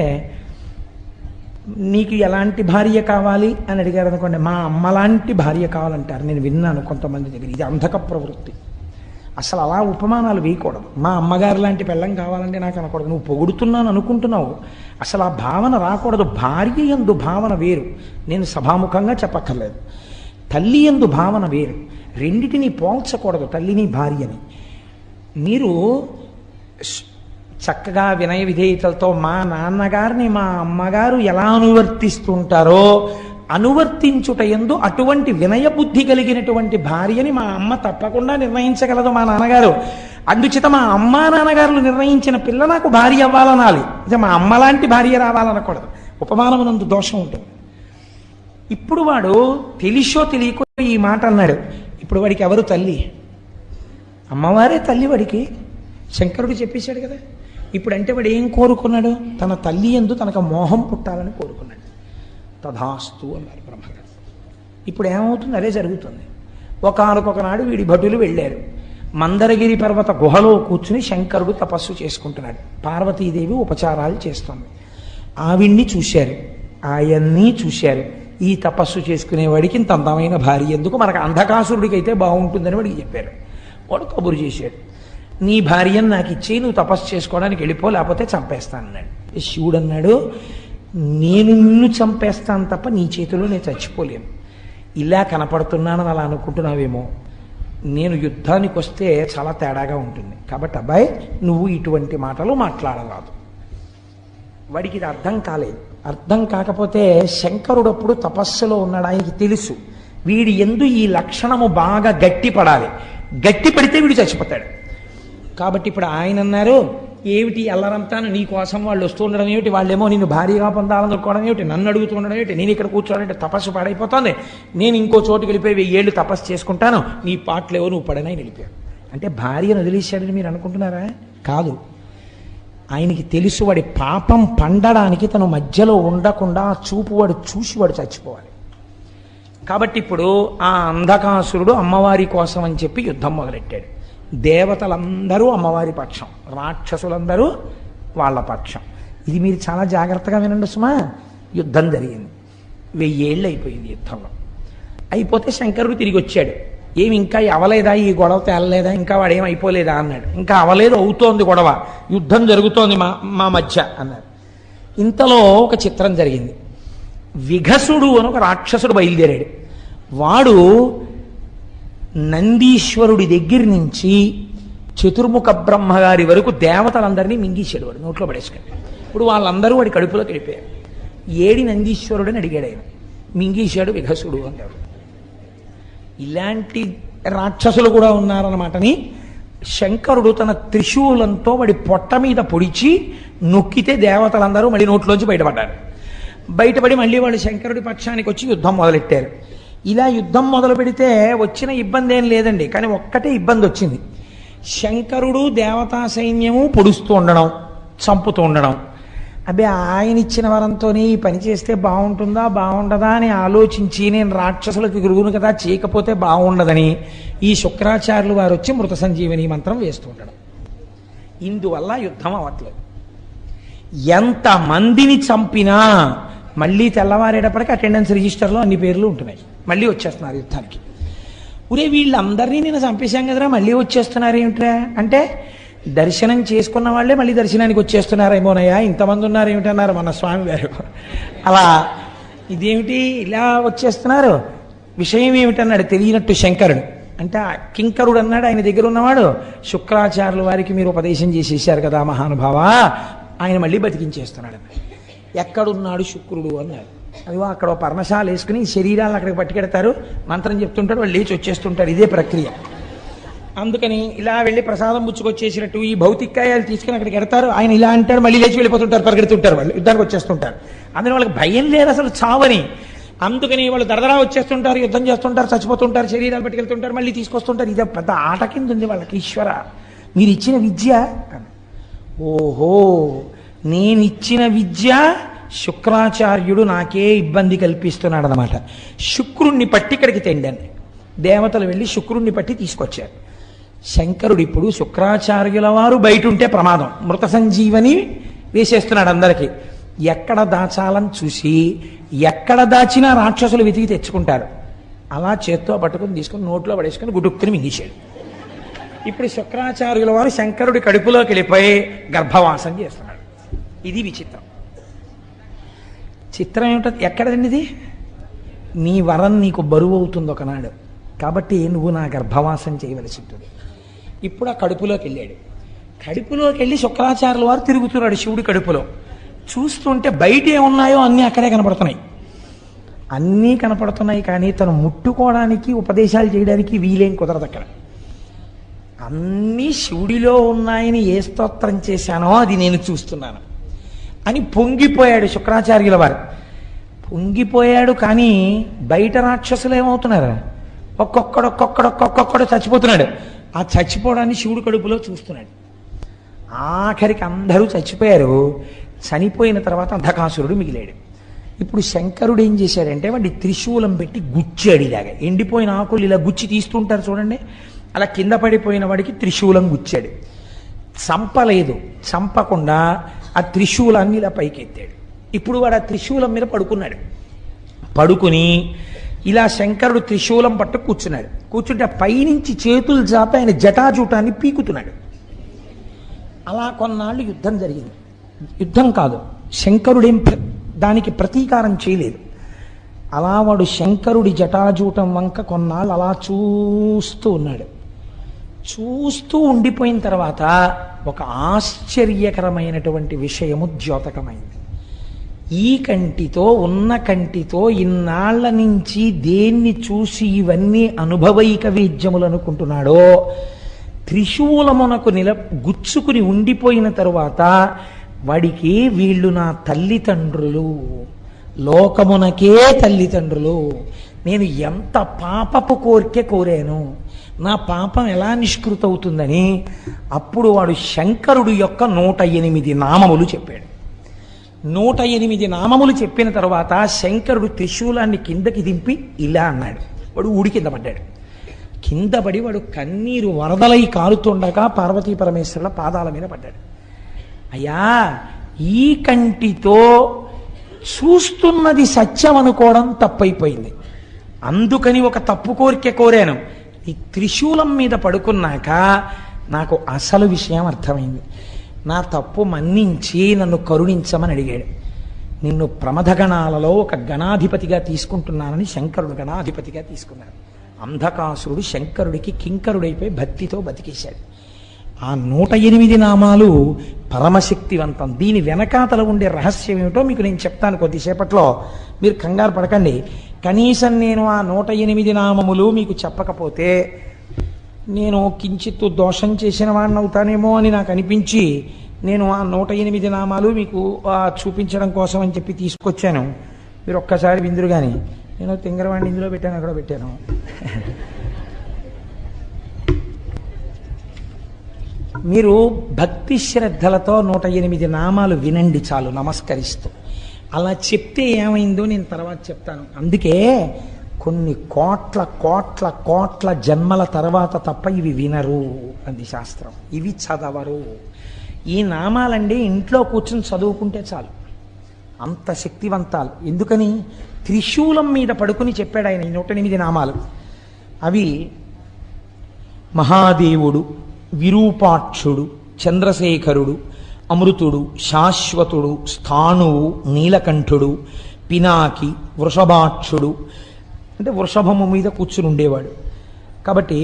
నీకు ఎలాంటి భార్య కావాలి అని అడిగారు అనుకోండి, మా అమ్మలాంటి భార్య కావాలంటారు. నేను విన్నాను కొంతమంది దగ్గర. ఇది అంధక ప్రవృత్తి. అసలు అలా ఉపమానాలు వేయకూడదు. మా అమ్మగారు లాంటి పెళ్ళం కావాలంటే నాకు అనకూడదు. నువ్వు పొగుడుతున్నాను అనుకుంటున్నావు, అసలు ఆ భావన రాకూడదు. భార్య యందు భావన వేరు, నేను సభాముఖంగా చెప్పక్కర్లేదు. తల్లి యందు భావన వేరు. రెండిటిని పోల్చకూడదు, తల్లిని భార్యని. మీరు చక్కగా వినయ విధేయతలతో మా నాన్నగారిని మా అమ్మగారు ఎలా అనువర్తిస్తుంటారో అనువర్తించుట యందు అటువంటి వినయ బుద్ధి కలిగినటువంటి భార్యని మా అమ్మ తప్పకుండా నిర్ణయించగలదు, మా నాన్నగారు. అందుచేత మా అమ్మ నాన్నగారులు నిర్ణయించిన పిల్ల నాకు భార్య అవ్వాలనాలి. ఇక మా అమ్మలాంటి భార్య రావాలనకూడదు. ఉపమానమునందు దోషం ఉంటుంది. ఇప్పుడు వాడు తెలిసో తెలియకో ఈ మాట అన్నాడు. ఇప్పుడు వాడికి ఎవరు తల్లి? అమ్మవారే తల్లి వాడికి. శంకరుడు చెప్పేశాడు కదా. ఇప్పుడు అంటే వాడు ఏం కోరుకున్నాడు? తన తల్లి యందు తనకు మోహం పుట్టాలని కోరుకున్నాడు. తథాస్తు అన్నారు బ్రహ్మగారు. ఇప్పుడు ఏమవుతుంది? అదే జరుగుతుంది. ఒకనొకనాడు వీడి భటులు వెళ్ళారు. మందరగిరి పర్వత గుహలో కూర్చుని శంకరుడు తపస్సు చేసుకుంటున్నాడు. పార్వతీదేవి ఉపచారాలు చేస్తుంది. ఆవిడ్ని చూశారు, ఆయన్ని చూశారు. ఈ తపస్సు చేసుకునేవాడికి ఇంత అందమైన భార్య ఎందుకు, మనకు అంధకాసురుడికి అయితే బాగుంటుందని వాడికి చెప్పారు. వాడు కబురు చేశాడు, నీ భార్యను నాకు ఇచ్చి నువ్వు తపస్సు చేసుకోవడానికి వెళ్ళిపో, లేకపోతే చంపేస్తానన్నాడు. శివుడు అన్నాడు, నేను నిన్ను చంపేస్తాను తప్ప నీ చేతిలో నేను చచ్చిపోలేను. ఇలా కనపడుతున్నానని అలా అనుకుంటున్నావేమో, నేను యుద్ధానికి వస్తే చాలా తేడాగా ఉంటుంది. కాబట్టి అబ్బాయి నువ్వు ఇటువంటి మాటలు మాట్లాడరాదు. వాడికి ఇది అర్థం కాలేదు. అర్థం కాకపోతే శంకరుడు అప్పుడు తపస్సులో ఉన్నాడు, ఆయనకి తెలుసు వీడి యందు ఈ లక్షణము బాగా గట్టి పడాలి, గట్టి పడితే వీడు చచ్చిపోతాడు. కాబట్టి ఇప్పుడు ఆయన అన్నారు, ఏమిటి అల్లరంతాను నీ కోసం వాళ్ళు వస్తూ ఉండడం ఏమిటి, వాళ్ళేమో నేను భారీగా పొందాలనుకోవడం ఏమిటి, నన్ను అడుగుతుండడం ఏమిటి, నేను ఇక్కడ కూర్చోవాలంటే తపస్సు పాడైపోతుంది, నేను ఇంకో చోటుకి వెళ్ళిపోయి 1000 ఏళ్ళు తపస్సు చేసుకుంటాను, నీ పాటలేవో నువ్వు పడనై వెళ్ళిపోయాడు. అంటే భార్యను వదిలేశాడని మీరు అనుకుంటున్నారా? కాదు. ఆయనకి తెలుసు వాడి పాపం పండడానికి తను మధ్యలో ఉండకుండా ఆ చూపు వాడు చూసి వాడు చచ్చిపోవాలి. కాబట్టి ఇప్పుడు ఆ అంధకాసురుడు అమ్మవారి కోసం అని చెప్పి యుద్ధం మొదలెట్టాడు. దేవతలందరూ అమ్మవారి పక్షం, రాక్షసులందరూ వాళ్ళ పక్షం. ఇది మీరు చాలా జాగ్రత్తగా వినండి సుమా. యుద్ధం జరిగింది, 1000 ఏళ్ళు అయిపోయింది. యుద్ధంలో అయిపోతే శంకరుడు తిరిగి వచ్చాడు. ఏమి ఇంకా అవలేదా, ఈ గొడవ తేలలేదా, ఇంకా వాడేం అయిపోలేదా అన్నాడు. ఇంకా అవలేదు, అవుతోంది గొడవ, యుద్ధం జరుగుతోంది మా మధ్య అన్నాడు. ఇంతలో ఒక చిత్రం జరిగింది. విఘసుడు అని ఒక రాక్షసుడు బయలుదేరాడు. వాడు నందీశ్వరుడి దగ్గర నుంచి చతుర్ముఖ బ్రహ్మగారి వరకు దేవతలందరినీ మింగేశాడు. వాడు నోట్లో పడేసుకొని. ఇప్పుడు వాళ్ళందరూ వాడి కడుపులోకి వెళ్ళిపోయారు. ఏడి నందీశ్వరుడు అని అడిగాడు ఆయన. మింగేశాడు విఘసుడు అన్నాడు. ఇలాంటి రాక్షసులు కూడా ఉన్నారన్నమాటని శంకరుడు తన త్రిశూలంతో వాడి పొట్ట మీద పొడిచి నొక్కితే దేవతలందరూ మళ్ళీ నోట్లోంచి బయటపడ్డారు. బయటపడి మళ్ళీ వాళ్ళు శంకరుడి పక్షానికి వచ్చి యుద్ధం మొదలెట్టారు. ఇలా యుద్ధం మొదలు పెడితే వచ్చిన ఇబ్బంది ఏం లేదండి, కానీ ఒక్కటే ఇబ్బంది వచ్చింది. శంకరుడు దేవతా సైన్యము పొడుస్తూ ఉండడం, చంపుతూ ఉండడం. అబ్బే ఆయన ఇచ్చిన వరంతోనే ఈ పని చేస్తే బాగుంటుందా బాగుండదా అని ఆలోచించి, నేను రాక్షసులకు గురువును కదా చేయకపోతే బాగుండదని ఈ శుక్రాచార్యులు వారు వచ్చి మృత సంజీవని మంత్రం వేస్తూ ఉండడం. ఇందువల్ల యుద్ధం అవ్వట్లేదు. ఎంతమందిని చంపినా మళ్ళీ తెల్లవారేటప్పటికి అటెండెన్స్ రిజిస్టర్లో అన్ని పేర్లు ఉంటున్నాయి, మళ్ళీ వచ్చేస్తున్నారు యుద్ధానికి. ఒరే వీళ్ళందరినీ నేను చంపేశాం కదరా మళ్ళీ వచ్చేస్తున్నారు ఏమిట్రా అంటే, దర్శనం చేసుకున్న వాళ్ళే మళ్ళీ దర్శనానికి వచ్చేస్తున్నారేమోనయ్యా, ఇంతమంది ఉన్నారు ఏమిటన్నారు మన స్వామి గారు. అలా ఇదేమిటి ఇలా వచ్చేస్తున్నారు, విషయం ఏమిటన్నాడు తెలియనట్టు శంకరుడు. అంటే కింకరుడు అన్నాడు ఆయన దగ్గర ఉన్నవాడు, శుక్రాచార్యుల వారికి మీరు ఉపదేశం చేసేసారు కదా మహానుభావ, ఆయన మళ్ళీ బతికించేస్తున్నాడు. ఎక్కడున్నాడు శుక్రుడు అన్నాడు. అదిగో అక్కడ పర్ణశాల వేసుకుని శరీరాలు అక్కడికి పట్టుకెడతారు, మంత్రం చెప్తుంటారు, వాళ్ళు లేచి వచ్చేస్తుంటారు. ఇదే ప్రక్రియ. అందుకని ఇలా వెళ్ళి ప్రసాదం పుచ్చుకొచ్చేసినట్టు ఈ భౌతికాయాలు తీసుకుని అక్కడికి ఎడతారు. ఆయన ఇలా అంటాడు, మళ్ళీ లేచి వెళ్ళిపోతుంటారు, పరిగెడుతుంటారు, వాళ్ళు యుద్ధానికి వచ్చేస్తుంటారు. అందుకని వాళ్ళకి భయం లేదు అసలు చావని. అందుకని వాళ్ళు దరదరా వచ్చేస్తుంటారు, యుద్ధం చేస్తుంటారు, చచ్చిపోతుంటారు, శరీరాలు పట్టుకెళ్తుంటారు, మళ్ళీ తీసుకొస్తుంటారు. ఇదే పెద్ద ఆట కింద ఉంది వాళ్ళకి. ఈశ్వర మీరు ఇచ్చిన విద్య, ఓహో నేనిచ్చిన విద్య శుక్రాచార్యుడు నాకే ఇబ్బంది కల్పిస్తున్నాడు అన్నమాట. శుక్రుణ్ణి పట్టి ఇక్కడికి తెండండి. దేవతలు వెళ్ళి శుక్రుణ్ణి పట్టి తీసుకొచ్చారు. శంకరుడు ఇప్పుడు శుక్రాచార్యుల వారు బయట ఉంటే ప్రమాదం, మృత సంజీవని వేసేస్తున్నాడు అందరికీ. ఎక్కడ దాచాలని చూసి ఎక్కడ దాచినా రాక్షసులు వెతికి తెచ్చుకుంటారు. అలా చేత్తో పట్టుకుని తీసుకుని నోట్లో పడేసుకుని గుడుక్కుని మింగేశాడు. ఇప్పుడు శుక్రాచార్యుల వారు శంకరుడి కడుపులోకి వెళ్ళిపోయి గర్భవాసం చేస్తున్నాడు. ఇది విచిత్రం. చిత్రం ఏమిటది? ఎక్కడదండి ఇది? నీ వరం నీకు బరువు అవుతుంది ఒకనాడు, కాబట్టి నువ్వు నా గర్భవాసం చేయవలసి ఉంటుంది. ఇప్పుడు ఆ కడుపులోకి వెళ్ళాడు. కడుపులోకి వెళ్ళి శుక్రాచార్యుల వారు తిరుగుతున్నాడు శివుడి కడుపులో. చూస్తుంటే బయట ఏమున్నాయో అన్నీ అక్కడే కనపడుతున్నాయి. అన్నీ కనపడుతున్నాయి, కానీ తను ముట్టుకోవడానికి ఉపదేశాలు చేయడానికి వీలేం కుదరదు అక్కడ. అన్నీ శివుడిలో ఉన్నాయని ఏ స్తోత్రం చేశానో అది నేను చూస్తున్నాను అని పొంగిపోయాడు శుక్రాచార్యుల వారు. పొంగిపోయాడు, కానీ బయట రాక్షసులు ఏమవుతున్నారు? ఒక్కొక్కడు చచ్చిపోతున్నాడు. ఆ చచ్చిపోవడాన్ని శివుడు కడుపులో చూస్తున్నాడు. ఆఖరికి అందరూ చచ్చిపోయారు. చనిపోయిన తర్వాత అంధకాసురుడు మిగిలాడు. ఇప్పుడు శంకరుడు ఏం చేశాడంటే వాడి త్రిశూలం పెట్టి గుచ్చాడు. ఇలాగా ఎండిపోయిన ఆకులు ఇలా గుచ్చి తీస్తుంటారు చూడండి, అలా కింద పడిపోయిన వాడికి త్రిశూలం గుచ్చాడు. చంపలేదు, చంపకుండా ఆ త్రిశూలాన్ని ఇలా పైకెత్తాడు. ఇప్పుడు వాడు ఆ త్రిశూలం మీద పడుకున్నాడు. పడుకుని ఇలా శంకరుడు త్రిశూలం పట్టు కూర్చున్నాడు. కూర్చుంటే పైనుంచి చేతులు చాపి ఆయన జటాజూటాన్ని పీకుతున్నాడు. అలా కొన్నాళ్ళు యుద్ధం జరిగింది. యుద్ధం కాదు, శంకరుడేం దానికి ప్రతీకారం చేయలేదు. అలా వాడు శంకరుడి జటాజూటం వంక కొన్నాళ్ళు అలా చూస్తూ ఉన్నాడు. చూస్తూ ఉండిపోయిన తర్వాత ఒక ఆశ్చర్యకరమైనటువంటి విషయము ద్యోతకమైంది. ఈ కంటితో ఉన్న కంటితో ఇన్నాళ్ల నుంచి దేన్ని చూసి ఇవన్నీ అనుభవైక వేద్యములు అనుకుంటున్నాడో త్రిశూలమునకు గుచ్చుకుని ఉండిపోయిన తరువాత వాడికి వీళ్ళు నా తల్లిదండ్రులు, లోకమునకే తల్లిదండ్రులు, నేను ఎంత పాపపు కోరిక కోరాను, నా పాపం ఎలా నిష్కృతవుతుందని అప్పుడు వాడు శంకరుడు యొక్క 108 నామములు చెప్పాడు. 108 నామములు చెప్పిన తర్వాత శంకరుడు త్రిశూలాన్ని కిందకి దింపి ఇలా అన్నాడు. వాడు ఊడి కింద పడ్డాడు. కింద పడి వాడు కన్నీరు వరదలై కారుతుండగా పార్వతీ పరమేశ్వరుల పాదాల మీద పడ్డాడు. అయ్యా, ఈ కంటితో చూస్తున్నది సత్యం అనుకోవడం తప్పైపోయింది. అందుకని ఒక తప్పు కోరిక కోరాను. ఈ త్రిశూలం మీద పడుకున్నాక నాకు అసలు విషయం అర్థమైంది. నా తప్పు మన్నించి నన్ను కరుణించమని అడిగాడు. నిన్ను ప్రమథగణాలలో ఒక గణాధిపతిగా తీసుకుంటున్నానని శంకరుడు గణాధిపతిగా తీసుకున్నాడు. అంధకాసురుడు శంకరుడికి కింకరుడైపోయి భక్తితో బతికేశాడు. ఆ 108 నామాలు పరమశక్తివంతం. దీని వెనకాతల ఉండే రహస్యం ఏమిటో మీకు నేను చెప్తాను కొద్దిసేపట్లో. మీరు కంగారు పడకండి. కనీసం నేను ఆ 108 నామములు మీకు చెప్పకపోతే నేను కించిత్తు దోషం చేసిన వాడిని అవుతానేమో అని నాకు అనిపించి నేను ఆ 108 నామాలు మీకు చూపించడం కోసం అని చెప్పి తీసుకొచ్చాను. మీరు ఒక్కసారి విందురు. కానీ నేను తింగరవాడిని ఇందులో పెట్టాను, అక్కడ పెట్టాను. మీరు భక్తి శ్రద్ధలతో 108 నామాలు వినండి చాలు, నమస్కరిస్తూ. అలా చెప్తే ఏమైందో నేను తర్వాత చెప్తాను. అందుకే కొన్ని కోట్ల కోట్ల కోట్ల జన్మల తర్వాత తప్ప ఇవి వినరు అంది శాస్త్రం. ఇవి చదవరు. ఈ నామాలండి ఇంట్లో కూర్చొని చదువుకుంటే చాలు, అంత శక్తివంతాలు. ఎందుకని? త్రిశూలం మీద పడుకుని చెప్పాడు ఆయన ఈ 108 నామాలు. అవి మహాదేవుడు, విరూపాక్షుడు, చంద్రశేఖరుడు, అమృతుడు, శాశ్వతుడు, స్థాణువు, నీలకంఠుడు, పినాకి, వృషభాక్షుడు. అంటే వృషభము మీద కూర్చుని ఉండేవాడు కాబట్టి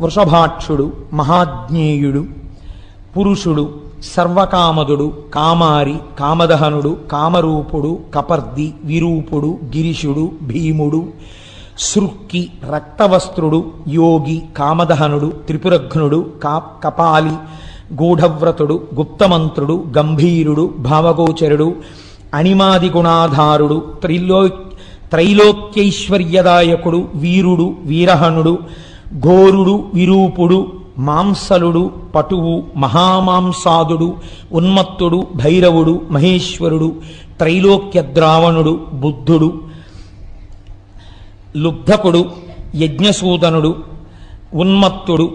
వృషభాక్షుడు, మహాజ్ఞేయుడు, పురుషుడు, సర్వకామదుడు, కామారి, కామదహనుడు, కామరూపుడు, కపర్ది, విరూపుడు, గిరిశుడు, భీముడు, సృక్కి, రక్తవస్త్రుడు, యోగి, కామదహనుడు, త్రిపురఘ్నుడు, కపాలి, గూఢవ్రతుడు, గుప్తమంత్రుడు, గంభీరుడు, భావగోచరుడు, అణిమాది గుణాధారుడు, త్రైలోక్యైశ్వర్యదాయకుడు, వీరుడు, వీరహనుడు, ఘోరుడు, విరూపుడు, మాంసలుడు, పటువు, మహామాంసాదుడు, ఉన్మత్తుడు, భైరవుడు, మహేశ్వరుడు, త్రైలోక్యద్రావణుడు, బుద్ధుడు, లుబ్ధకుడు, యజ్ఞసూదనుడు, ఉన్మత్తుడు,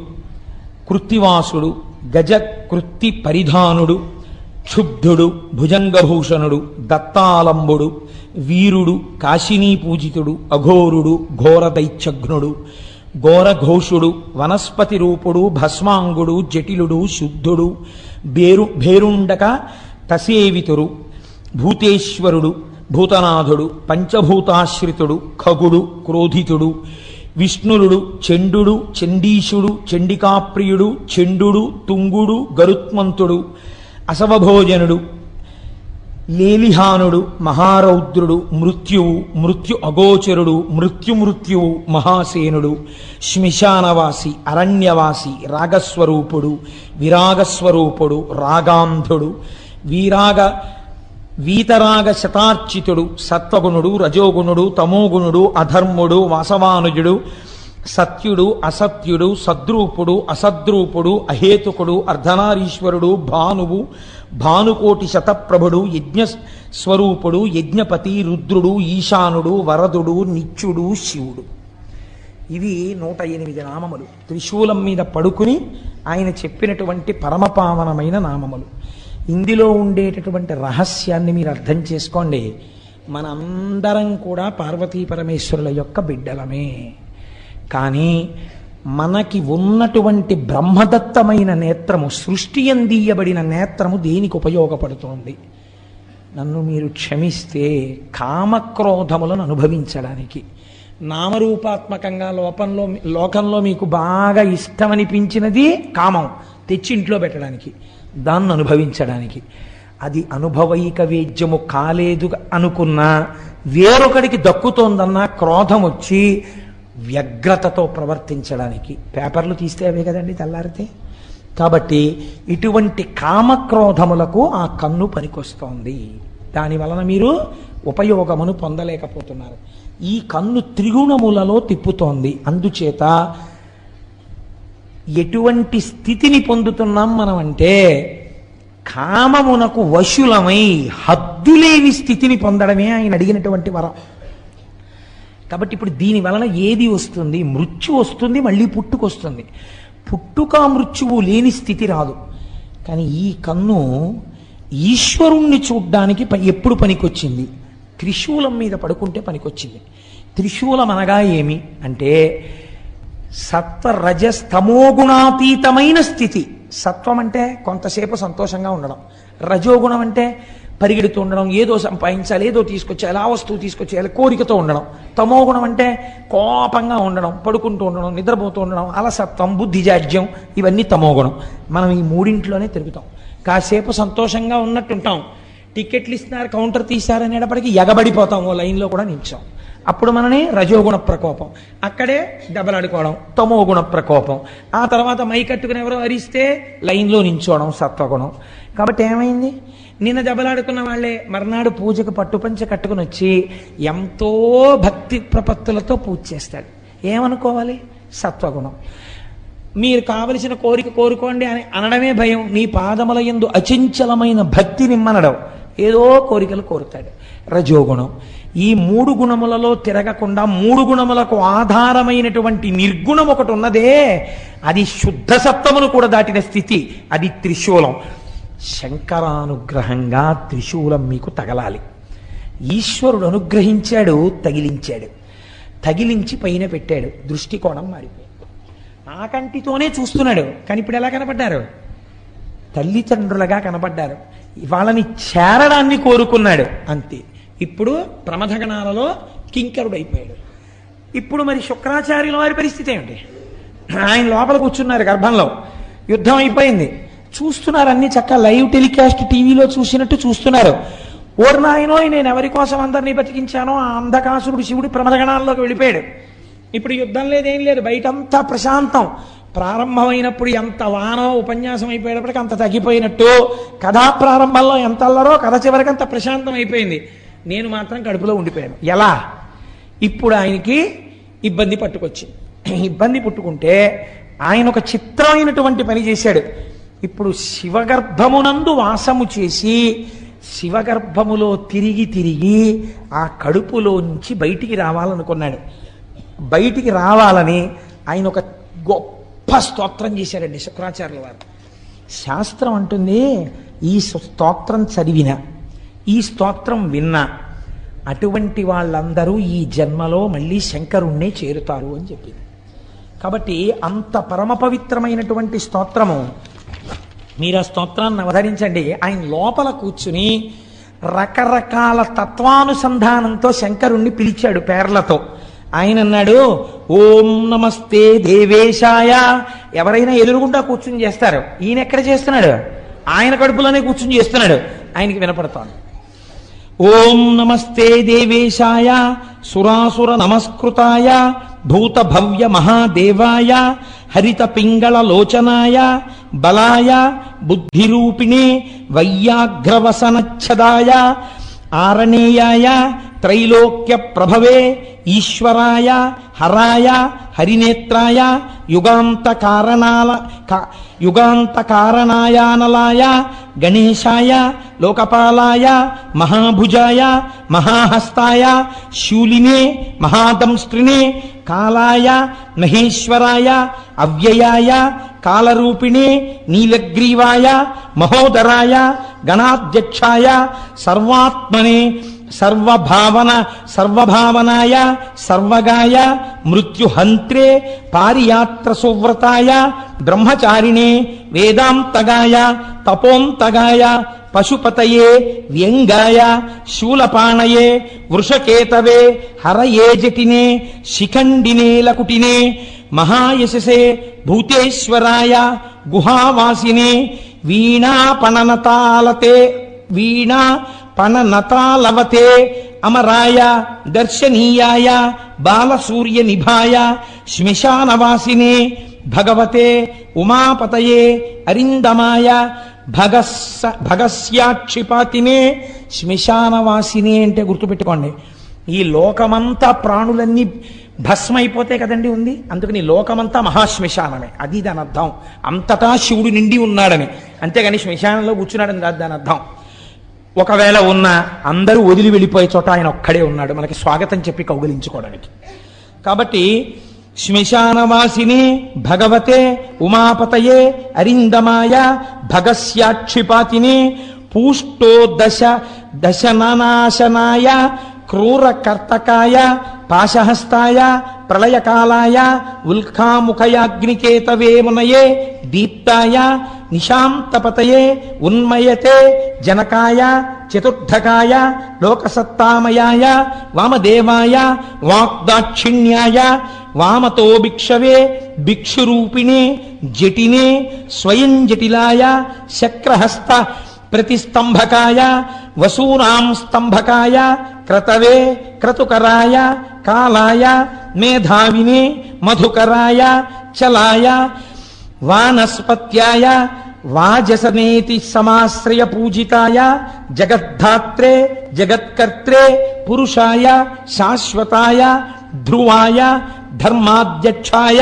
కృత్తివాసుడు, గజకృత్తి పరిధానుడు, క్షుబ్ధుడు, భుజంగభూషణుడు, దత్తాలంబుడు, వీరుడు, కాశినీ పూజితుడు, అఘోరుడు, ఘోరదైత్యఘ్నుడు, ఘోరఘోషుడు, వనస్పతి రూపుడు, భస్మాంగుడు, జటిలుడు, శుద్ధుడు, భేరుండక తసేవితుడు, భూతేశ్వరుడు, భూతనాథుడు, పంచభూతాశ్రితుడు, ఖగుడు, క్రోధితుడు, విష్ణులుడు, చండుడు, చండీశుడు, చండికాప్రియుడు, చండుడు, తుంగుడు, గరుత్మంతుడు, అసవభోజనుడు, లేలిహానుడు, మహారౌద్రుడు, మృత్యువు, మృత్యు అగోచరుడు, మృత్యువు, మహాసేనుడు, శ్మశానవాసి, అరణ్యవాసి, రాగస్వరూపుడు, విరాగస్వరూపుడు, రాగాంధుడు, వీతరాగ శతార్చితుడు, సత్వగుణుడు, రజోగుణుడు, తమోగుణుడు, అధర్ముడు, వాసవానుజుడు, సత్యుడు, అసత్యుడు, సద్రూపుడు, అసద్రూపుడు, అహేతుకుడు, అర్ధనారీశ్వరుడు, భానువు, భానుకోటి శతప్రభుడు, యజ్ఞస్వరూపుడు, యజ్ఞపతి, రుద్రుడు, ఈశానుడు, వరదుడు, నిత్యుడు, శివుడు. ఇవి 108 నామములు. త్రిశూలం మీద పడుకుని ఆయన చెప్పినటువంటి పరమపావనమైన నామములు. ఇందులో ఉండేటటువంటి రహస్యాన్ని మీరు అర్థం చేసుకోండి. మనందరం కూడా పార్వతీ పరమేశ్వరుల యొక్క బిడ్డలమే. కానీ మనకి ఉన్నటువంటి బ్రహ్మదత్తమైన నేత్రము, సృష్టి అందియబడిన నేత్రము దేనికి ఉపయోగపడుతోంది? నన్ను మీరు క్షమిస్తే కామక్రోధములను అనుభవించడానికి. నామరూపాత్మకంగా లోకంలో మీకు బాగా ఇష్టమనిపించినది కామం తెచ్చి ఇంట్లో పెట్టడానికి, దాన్ని అనుభవించడానికి. అది అనుభవైక వేద్యము కాలేదు అనుకున్నా, వేరొకడికి దక్కుతోందన్నా క్రోధం వచ్చి వ్యగ్రతతో ప్రవర్తించడానికి. పేపర్లు తీస్తే అవే కదండి తెల్లారితే. కాబట్టి ఇటువంటి కామక్రోధములకు ఆ కన్ను పనికొస్తోంది. దాని వలన మీరు ఉపయోగమును పొందలేకపోతున్నారు. ఈ కన్ను త్రిగుణములలో తిప్పుతోంది. అందుచేత ఎటువంటి స్థితిని పొందుతున్నాం మనం అంటే, కామమునకు వశులమై హద్దులేని స్థితిని పొందడమే ఆయన అడిగినటువంటి వరం. కాబట్టి ఇప్పుడు దీని వలన ఏది వస్తుంది? మృత్యు వస్తుంది, మళ్ళీ పుట్టుకొస్తుంది. పుట్టుక మృత్యువు లేని స్థితి రాదు. కానీ ఈ కన్ను ఈశ్వరుణ్ణి చూడ్డానికి ఎప్పుడు పనికొచ్చింది? త్రిశూలం మీద పడుకుంటే పనికొచ్చింది. త్రిశూలం అనగా ఏమి అంటే సత్వ రజస్తమోగుణాతీతమైన స్థితి. సత్వం అంటే కొంతసేపు సంతోషంగా ఉండడం, రజోగుణం అంటే పరిగెడుతూ ఉండడం, ఏదో సంపాదించాలి, ఏదో తీసుకొచ్చేయాలి, ఆ వస్తువు తీసుకొచ్చేయాలి, కోరికతో ఉండడం. తమోగుణం అంటే కోపంగా ఉండడం, పడుకుంటూ ఉండడం, నిద్రపోతూ ఉండడం, అలసత్వం, బుద్ధిజాడ్యం, ఇవన్నీ తమోగుణం. మనం ఈ మూడింట్లోనే తిరుగుతాం. కాసేపు సంతోషంగా ఉన్నట్టుంటాం, టికెట్లు ఇస్తున్నారు, కౌంటర్ తీశారనేటప్పటికీ ఎగబడిపోతాం, ఓ లైన్లో కూడా నిల్చాం. అప్పుడు మనని రజోగుణ ప్రకోపం, అక్కడే దెబ్బలాడుకోవడం తమోగుణ ప్రకోపం. ఆ తర్వాత మై కట్టుకుని ఎవరో అరిస్తే లైన్లో నించోవడం సత్వగుణం. కాబట్టి ఏమైంది? నిన్న దెబ్బలాడుకున్న వాళ్ళే మర్నాడు పూజకు పట్టుపంచ కట్టుకుని వచ్చి ఎంతో భక్తి ప్రపత్తులతో పూజ చేస్తాడు. ఏమనుకోవాలి? సత్వగుణం. మీరు కావలసిన కోరిక కోరుకోండి అని అనడమే భయం. నీ పాదముల యందు అచంచలమైన భక్తి నిమ్మనడం, ఏదో కోరికలు కోరుతాడు. రజోగుణం. ఈ మూడు గుణములలో తిరగకుండా మూడు గుణములకు ఆధారమైనటువంటి నిర్గుణం ఒకటి ఉన్నదే, అది శుద్ధ సత్వమును కూడా దాటిన స్థితి, అది త్రిశూలం. శంకరానుగ్రహంగా త్రిశూలం మీకు తగలాలి. ఈశ్వరుడు అనుగ్రహించాడు, తగిలించాడు. తగిలించి పైన పెట్టాడు. దృష్టికోణం మారిపోయింది. ఆ కంటితోనే చూస్తున్నాడు, కానీ ఇప్పుడు ఎలా కనపడ్డారు? తల్లిదండ్రులుగా కనపడ్డారు. వాళ్ళని చేరడాన్ని కోరుకున్నాడు, అంతే. ఇప్పుడు ప్రమథగణాలలో కింకరుడు అయిపోయాడు. ఇప్పుడు మరి శుక్రాచార్యుల వారి పరిస్థితి ఏమిటి? ఆయన లోపల కూర్చున్నారు గర్భంలో, యుద్ధం అయిపోయింది, చూస్తున్నారు. అన్ని చక్కగా లైవ్ టెలికాస్ట్ టీవీలో చూసినట్టు చూస్తున్నారు. ఓర్నాయనో నేను ఎవరి కోసం అందరినీ బతికించానో ఆ అంధకాసురుడు శివుడు ప్రమథగణాల్లోకి వెళ్ళిపోయాడు. ఇప్పుడు యుద్ధం లేదేం లేదు, బయటంతా ప్రశాంతం. ప్రారంభమైనప్పుడు ఎంత వానో, ఉపన్యాసం అయిపోయేటప్పటికి అంత తగ్గిపోయినట్టు, కథా ప్రారంభంలో ఎంత అల్లరో కథ చివరికి అంత ప్రశాంతం అయిపోయింది. నేను మాత్రం కడుపులో ఉండిపోయాను. ఎలా? ఇప్పుడు ఆయనకి ఇబ్బంది పట్టుకొచ్చింది. ఇబ్బంది పుట్టుకుంటే ఆయన ఒక చిత్రమైనటువంటి పని చేశాడు. ఇప్పుడు శివగర్భమునందు వాసము చేసి శివగర్భములో తిరిగి తిరిగి ఆ కడుపులోంచి బయటికి రావాలనుకున్నాడు. బయటికి రావాలని ఆయన ఒక గొప్ప స్తోత్రం చేశారండి శుక్రాచార్యుల వారు. శాస్త్రం అంటుంది, ఈ స్తోత్రం చదివిన, ఈ స్తోత్రం విన్నా అటువంటి వాళ్ళందరూ ఈ జన్మలో మళ్ళీ శంకరుణ్ణే చేరుతారు అని చెప్పింది. కాబట్టి అంత పరమ పవిత్రమైనటువంటి స్తోత్రము. మీరు ఆ స్తోత్రాన్ని అవధరించండి. ఆయన లోపల కూర్చుని రకరకాల తత్వానుసంధానంతో శంకరుణ్ణి పిలిచాడు పేర్లతో. ఆయన అన్నాడు, ఓం నమస్తే దేవేశాయ. ఎవరైనా ఎదురుగుండా కూర్చుని చేస్తారు, ఈయన ఎక్కడ చేస్తున్నాడు? ఆయన కడుపులోనే కూర్చుని చేస్తున్నాడు, ఆయనకి వినపడతాను. ఓం నమస్తే దేవేశాయ సురాసుర నమస్కృతాయ భూత భవ్య మహాదేవాయ హరిత పింగళ లోచనాయ బలాయ బుద్ధిరూపిణే వైయాఘ్రవసనచ్ఛదాయ ఆరణేయాయ త్రైలోక్య ప్రభవే ఈశ్వరాయ హరాయ హరినేత్రాయ యుగాంత కారణాయానలాయ గణేశాయ లోకపాలాయ మహాభుజాయ మహాహస్తాయ శూలినే మహాదంస్త్రినే కాలాయ మహేశ్వరాయ అవ్యయాయ కాలరూపిణే నీలగ్రీవాయ మహోదరాయ గణాధ్యక్షాయ సర్వాత్మనే సర్వభావనాయ సర్వగాయ మృత్యుహంత్రే పారియాత్ర సువ్రతాయ బ్రహ్మచారిణే వేదాంతగాయ తపోంతగాయ పశుపతయే వ్యంగాయ శూలపాణయే వృషకేతవే హరయే జటినే శిఖండినే లకుటినే మహాయశసే భూతేశ్వరాయ గుహావాసినే వీణాపణనతాలవతే అమరాయ దర్శనీయాయ బాలసూర్య నిభాయ శ్మశానవాసినే భగవతే ఉమాపతయే అరిందమాయ భగస్యాక్షిపాతినే శ్మశానవాసినే అంటే గుర్తుపెట్టుకోండి. ఈ లోకమంతా ప్రాణులన్నీ భస్మైపోతే కదండి ఉంది, అందుకని లోకమంతా మహాశ్మశానమే. అది దాని అర్థం. అంతటా శివుడు నిండి ఉన్నాడని, అంతేగాని శ్మశానంలో కూర్చున్నాడని కాదు దాని అర్థం. ఒకవేళ ఉన్న అందరూ వదిలి వెళ్ళిపోయే చోట ఆయన ఒక్కడే ఉన్నాడు మనకి స్వాగతం చెప్పి కౌగిలించుకోవడానికి. కాబట్టి శ్మశానవాసిని భగవతే ఉమాపతయే అరిందమాయ భగస్యాక్షిపాతిని పూష్టో దశనాశనాయ క్రూరకర్తకాయ పాశహస్తాయ ప్రళయకాలాయ ఉల్కాముఖయాగ్నికేతవే మునయే దీప్తాయ నిశాంతపతయే ఉన్మయతే జనకాయ చతుర్థకాయ లోకసత్తామయాయ వామదేవాయ వాగ్దాక్షిణ్యాయ వామతో భిక్షవే భిక్షురూపిణే జటినే స్వయం జటిలాయ శక్రహస్త ప్రతిస్తంభకాయ వసూనాం స్తంభకాయ క్రతవే క్రతుకరాయ కాలాయ మేధావినే మధుకరాయ చలాయ వానస్పత్యాయ వాజసనేతి సమాశ్రయ పూజితాయ జగద్ధాత్రే జగత్కర్త్రే పురుషాయ శాశ్వతాయ ధ్రువాయ ధర్మాధ్యక్షాయ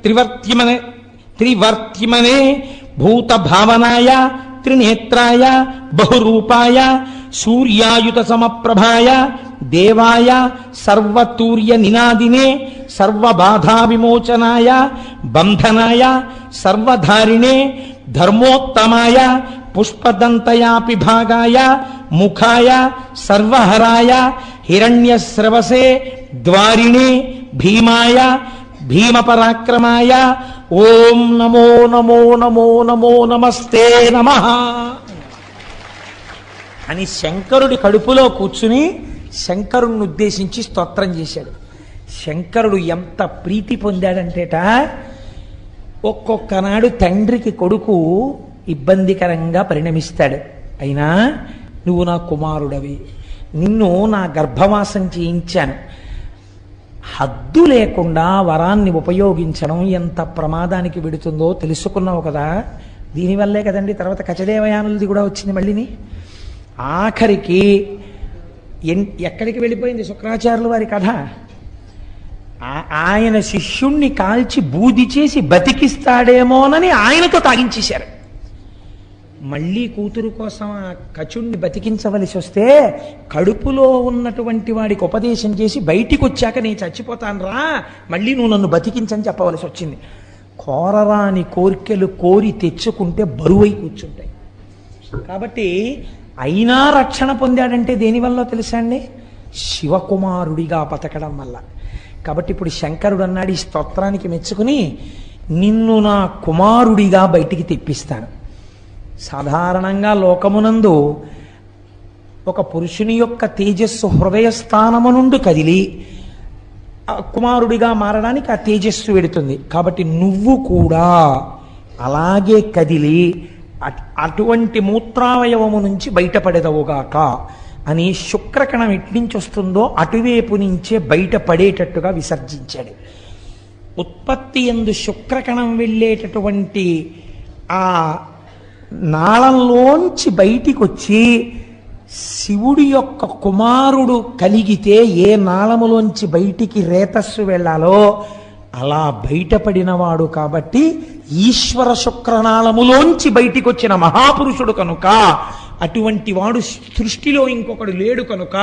త్రివర్త్యమనే భూతభావనాయ త్రినేత్రాయ బహురూపాయ సూర్యాయుత సమప్రభాయ దేవాయ సర్వతూర్య నినాదినే సర్వబాధా విమోచనాయ బంధనాయ సర్వధారిణే ధర్మోత్తమాయ పుష్పదంతయాపి భాగాయ ముఖాయ సర్వహరాయ హిరణ్యస్రవసే ద్వారిణే భీమాయ భీమపరాక్రమాయ ఓం నమో నమో నమో నమో నమస్తే నమః అని శంకరుడి కడుపులో కూర్చుని శంకరుణ్ణి ఉద్దేశించి స్తోత్రం చేశాడు. శంకరుడు ఎంత ప్రీతి పొందాడంటేట, ఒక్కొక్కనాడు తండ్రికి కొడుకు ఇబ్బందికరంగా పరిణమిస్తాడు. అయినా నువ్వు నా కుమారుడవి, నిన్ను నా గర్భవాసం చేయించాను, హద్దు లేకుండా వరాన్ని ఉపయోగించడం ఎంత ప్రమాదానికి విడుతుందో తెలుసుకున్నావు కదా. దీనివల్లే కదండి తర్వాత కచదేవయానులది కూడా వచ్చింది. మళ్ళీని ఆఖరికి ఎక్కడికి వెళ్ళిపోయింది శుక్రాచార్యుల వారి కథ. ఆయన శిష్యుణ్ణి కాల్చి బూది చేసి బతికిస్తాడేమోనని ఆయనతో తాగించేశారు. మళ్ళీ కూతురు కోసం ఆ కచుణ్ణి బతికించవలసి వస్తే కడుపులో ఉన్నటువంటి వాడికి ఉపదేశం చేసి బయటికి వచ్చాక నేను చచ్చిపోతాను రా, మళ్ళీ నువ్వు నన్ను బతికించని చెప్పవలసి వచ్చింది. కోరరాని కోరికలు కోరి తెచ్చుకుంటే బరువై కూర్చుంటాయి. కాబట్టి అయినా రక్షణ పొందాడంటే దేనివల్ల తెలుసా అండి? శివకుమారుడిగా బతకడం వల్ల. కాబట్టి ఇప్పుడు శంకరుడు అన్నాడు ఈ స్తోత్రానికి మెచ్చుకుని, నిన్ను నా కుమారుడిగా బయటికి తెప్పిస్తాను. సాధారణంగా లోకమునందు ఒక పురుషుని యొక్క తేజస్సు హృదయ స్థానము నుండి కదిలి కుమారుడిగా మారడానికి ఆ తేజస్సు వెడుతుంది. కాబట్టి నువ్వు కూడా అలాగే కదిలి అటువంటి మూత్రావయవము నుంచి బయటపడేదవుగాక అని శుక్రకణం ఎట్నుంచి వస్తుందో అటువైపు నుంచే బయటపడేటట్టుగా విసర్జించాడు. ఉత్పత్తి యందు శుక్రకణం వెళ్ళేటటువంటి ఆ నాళంలోంచి బయటికి వచ్చి శివుడి యొక్క కుమారుడు కలిగితే ఏ నాళములోంచి బయటికి రేతస్సు వెళ్ళాలో అలా బయటపడినవాడు. కాబట్టి ఈశ్వర శుక్రనాళములోంచి బయటికి వచ్చిన మహాపురుషుడు కనుక, అటువంటి వాడు సృష్టిలో ఇంకొకడు లేడు కనుక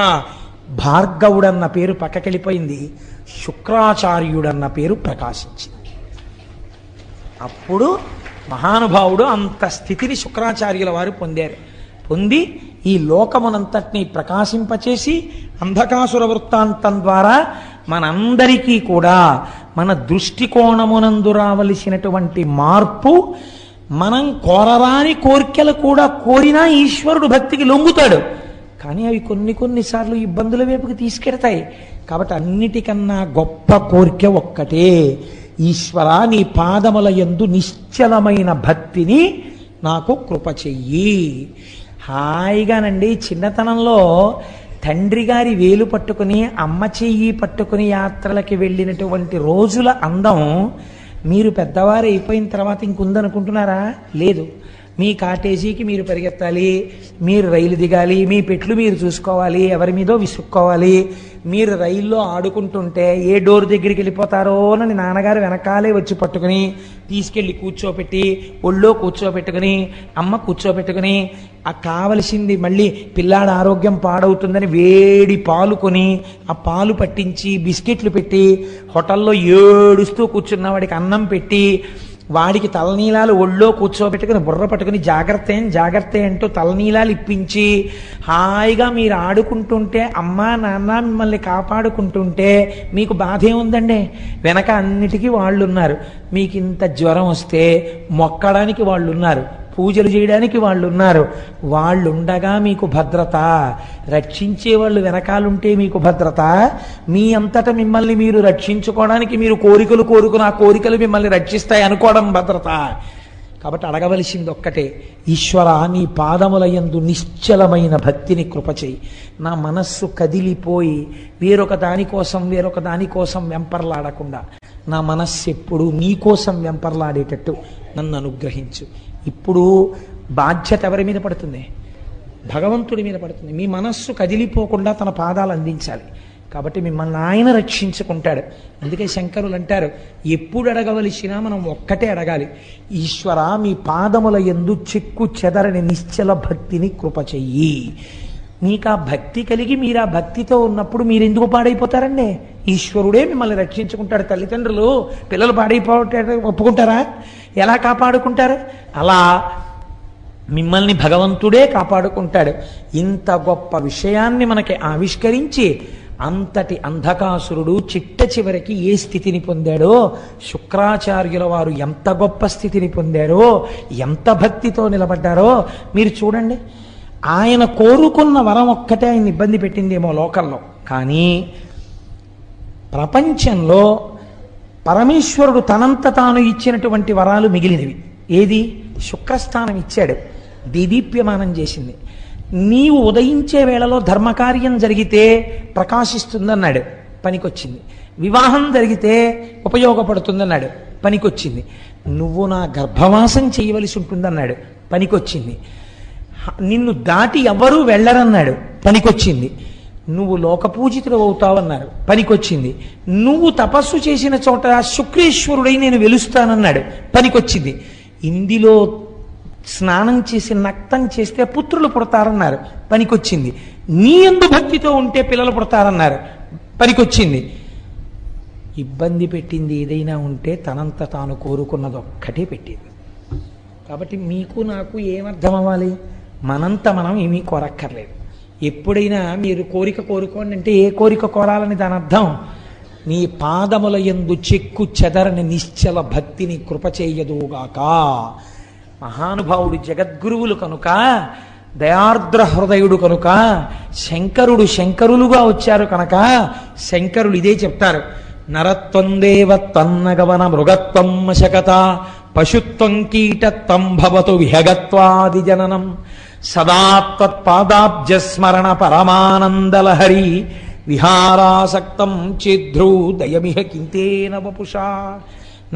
భార్గవుడన్న పేరు పక్కకెళ్ళిపోయింది, శుక్రాచార్యుడన్న పేరు ప్రకాశించింది. అప్పుడు మహానుభావుడు అంత స్థితిని శుక్రాచార్యుల వారు పొందారు. పొంది ఈ లోకమునంతటినీ ప్రకాశింపచేసి అంధకాసుర వృత్తాంతం ద్వారా మనందరికీ కూడా మన దృష్టికోణమునందు రావలసినటువంటి మార్పు, మనం కోరరాని కోరికలు కూడా కోరినా ఈశ్వరుడు భక్తికి లొంగుతాడు. కానీ అవి కొన్నిసార్లు ఇబ్బందుల వైపుకి తీసుకెడతాయి. కాబట్టి అన్నిటికన్నా గొప్ప కోరిక ఒక్కటే, ఈశ్వర నీ పాదముల యందు నిశ్చలమైన భక్తిని నాకు కృప చెయ్యి. హాయిగానండి చిన్నతనంలో తండ్రి గారి వేలు పట్టుకుని అమ్మ చెయ్యి పట్టుకుని యాత్రలకి వెళ్ళినటువంటి రోజుల అందం మీరు పెద్దవారు అయిపోయిన తర్వాత ఇంకుందనుకుంటున్నారా? లేదు. మీ కాటేజీకి మీరు పరిగెత్తాలి, మీరు రైలు దిగాలి, మీ పెట్లు మీరు చూసుకోవాలి, ఎవరి మీదో విసుక్కోవాలి. మీరు రైల్లో ఆడుకుంటుంటే ఏ డోర్ దగ్గరికి వెళ్ళిపోతారో అని నాన్నగారు వెనకాలే వచ్చి పట్టుకుని తీసుకెళ్ళి కూర్చోపెట్టి ఒళ్ళో కూర్చోబెట్టుకుని అమ్మ కూర్చోబెట్టుకుని ఆ కావలసింది మళ్ళీ పిల్లాడ ఆరోగ్యం పాడవుతుందని వేడి పాలు కొని ఆ పాలు పట్టించి బిస్కెట్లు పెట్టి హోటల్లో ఏడుస్తూ కూర్చున్న వాడికి అన్నం పెట్టి వాడికి తలనీలాలు ఒళ్ళో కూర్చోబెట్టుకుని బుర్ర పట్టుకుని జాగ్రత్త అంటూ తలనీలాలు ఇప్పించి హాయిగా మీరు ఆడుకుంటుంటే అమ్మా నాన్న మిమ్మల్ని కాపాడుకుంటుంటే మీకు బాధ ఏముందండి? వెనక అన్నిటికీ వాళ్ళు ఉన్నారు. మీకు ఇంత జ్వరం వస్తే మొక్కడానికి వాళ్ళు ఉన్నారు, పూజలు చేయడానికి వాళ్ళు ఉన్నారు. వాళ్ళు ఉండగా మీకు భద్రత, రక్షించే వాళ్ళు వెనకాలంటే మీకు భద్రత. మీ అంతటా మిమ్మల్ని మీరు రక్షించుకోవడానికి మీరు కోరికలు కోరుకుని ఆ కోరికలు మిమ్మల్ని రక్షిస్తాయి అనుకోవడం భద్రత. కాబట్టి అడగవలసింది ఒక్కటే, ఈశ్వర నీ పాదముల యందు నిశ్చలమైన భక్తిని కృపచేయి. నా మనస్సు కదిలిపోయి వేరొక దానికోసం వెంపర్లాడకుండా నా మనస్సు ఎప్పుడు నీకోసం వెంపర్లాడేటట్టు నన్ను అనుగ్రహించు. ఇప్పుడు బాధ్యత ఎవరి మీద పడుతుంది? భగవంతుడి మీద పడుతుంది. మీ మనస్సు కదిలిపోకుండా తన పాదాలు అందించాలి. కాబట్టి మిమ్మల్ని ఆయన రక్షించుకుంటాడు. అందుకే శంకరులు అంటారు, ఎప్పుడు అడగవలసినా మనం ఒక్కటే అడగాలి, ఈశ్వర మీ పాదముల యందు చెక్కు చెదరని నిశ్చల భక్తిని కృప చెయ్యి. మీకు ఆ భక్తి కలిగి మీరు ఆ భక్తితో ఉన్నప్పుడు మీరు ఎందుకు పాడైపోతారండి? ఈశ్వరుడే మిమ్మల్ని రక్షించుకుంటాడు. తల్లిదండ్రులు పిల్లలు పాడైపోతే ఒప్పుకుంటారా? ఎలా కాపాడుకుంటారు? అలా మిమ్మల్ని భగవంతుడే కాపాడుకుంటాడు. ఇంత గొప్ప విషయాన్ని మనకి ఆవిష్కరించి అంతటి అంధకాసురుడు చిట్ట చివరికి ఏ స్థితిని పొందాడో, శుక్రాచార్యుల వారు ఎంత గొప్ప స్థితిని పొందారో, ఎంత భక్తితో నిలబడ్డారో మీరు చూడండి. ఆయన కోరుకున్న వరం ఒక్కటే ఆయన ఇబ్బంది పెట్టిందేమో లోకంలో, కానీ ప్రపంచంలో పరమేశ్వరుడు తనంత తాను ఇచ్చినటువంటి వరాలు మిగిలినవి. ఏది? శుక్రస్థానం ఇచ్చాడు, దీదీప్యమానం చేసింది. నీవు ఉదయించే వేళలో ధర్మకార్యం జరిగితే ప్రకాశిస్తుందన్నాడు, పనికొచ్చింది. వివాహం జరిగితే ఉపయోగపడుతుందన్నాడు, పనికొచ్చింది. నువ్వు నా గర్భవాసం చేయవలసి ఉంటుందన్నాడు, పనికొచ్చింది. నిన్ను దాటి ఎవ్వరూ వెళ్ళరన్నాడు, పనికొచ్చింది. నువ్వు లోకపూజితుడు అవుతావన్నారు, పనికొచ్చింది. నువ్వు తపస్సు చేసిన చోట శుక్రేశ్వరుడై నేను వెలుస్తానన్నాడు, పనికొచ్చింది. ఇందులో స్నానం చేసి నక్తం చేస్తే పుత్రులు పుడతారన్నారు, పనికొచ్చింది. నీ యందు భక్తితో ఉంటే పిల్లలు పుడతారన్నారు, పనికొచ్చింది. ఇబ్బంది పెట్టింది ఏదైనా ఉంటే తనంత తాను కోరుకున్నది ఒక్కటే పెట్టింది. కాబట్టి మీకు నాకు ఏమర్థం అవ్వాలి? మనంత మనం ఏమీ కోరక్కర్లేదు. ఎప్పుడైనా మీరు కోరిక కోరుకోండి అంటే ఏ కోరిక కోరాలని దాని అర్థం? నీ పాదముల యందు చెక్కు చెదరని నిశ్చల భక్తిని కృప చేయదుగాక. మహానుభావుడు జగద్గురువులు కనుక, దయార్ద్ర హృదయుడు కనుక, శంకరులుగా వచ్చారు కనుక శంకరులు ఇదే చెప్తారు. నరత్వం దేవ తన్నగవన మృగత్వం శకత పశుత్వం కీటత్వం భవతు విహగత్వాది జననం సదాత్వత్పాదాబ్జస్మరణ పరమానందలహరి విహారాసక్తం చిద్ధ్రూ దయమిహ కింతేన వపుషా.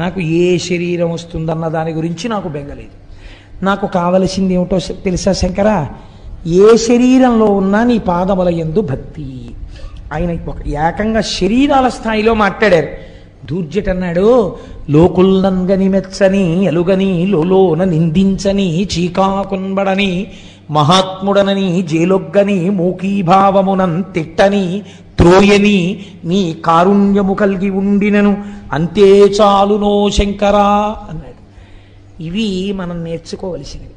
నాకు ఏ శరీరం వస్తుందన్న దాని గురించి నాకు బెంగలేదు. నాకు కావలసింది ఏమిటో తెలుసా శంకర? ఏ శరీరంలో ఉన్నా నీ పాదముల యందు భక్తి. ఆయన ఏకంగా శరీరాల స్థాయిలో మాట్లాడారు. దూర్జట అన్నాడు, లోకుల్నంగని మెచ్చని ఎలుగని లోలోన నిందించని చీకాకున్బడని మహాత్ముడనని జేలొగ్గని మూకీభావమునం తిట్టని త్రోయని నీ కారుణ్యము కలిగి ఉండినను అంతే చాలునో శంకరా అన్నాడు. ఇవి మనం నేర్చుకోవలసినవి.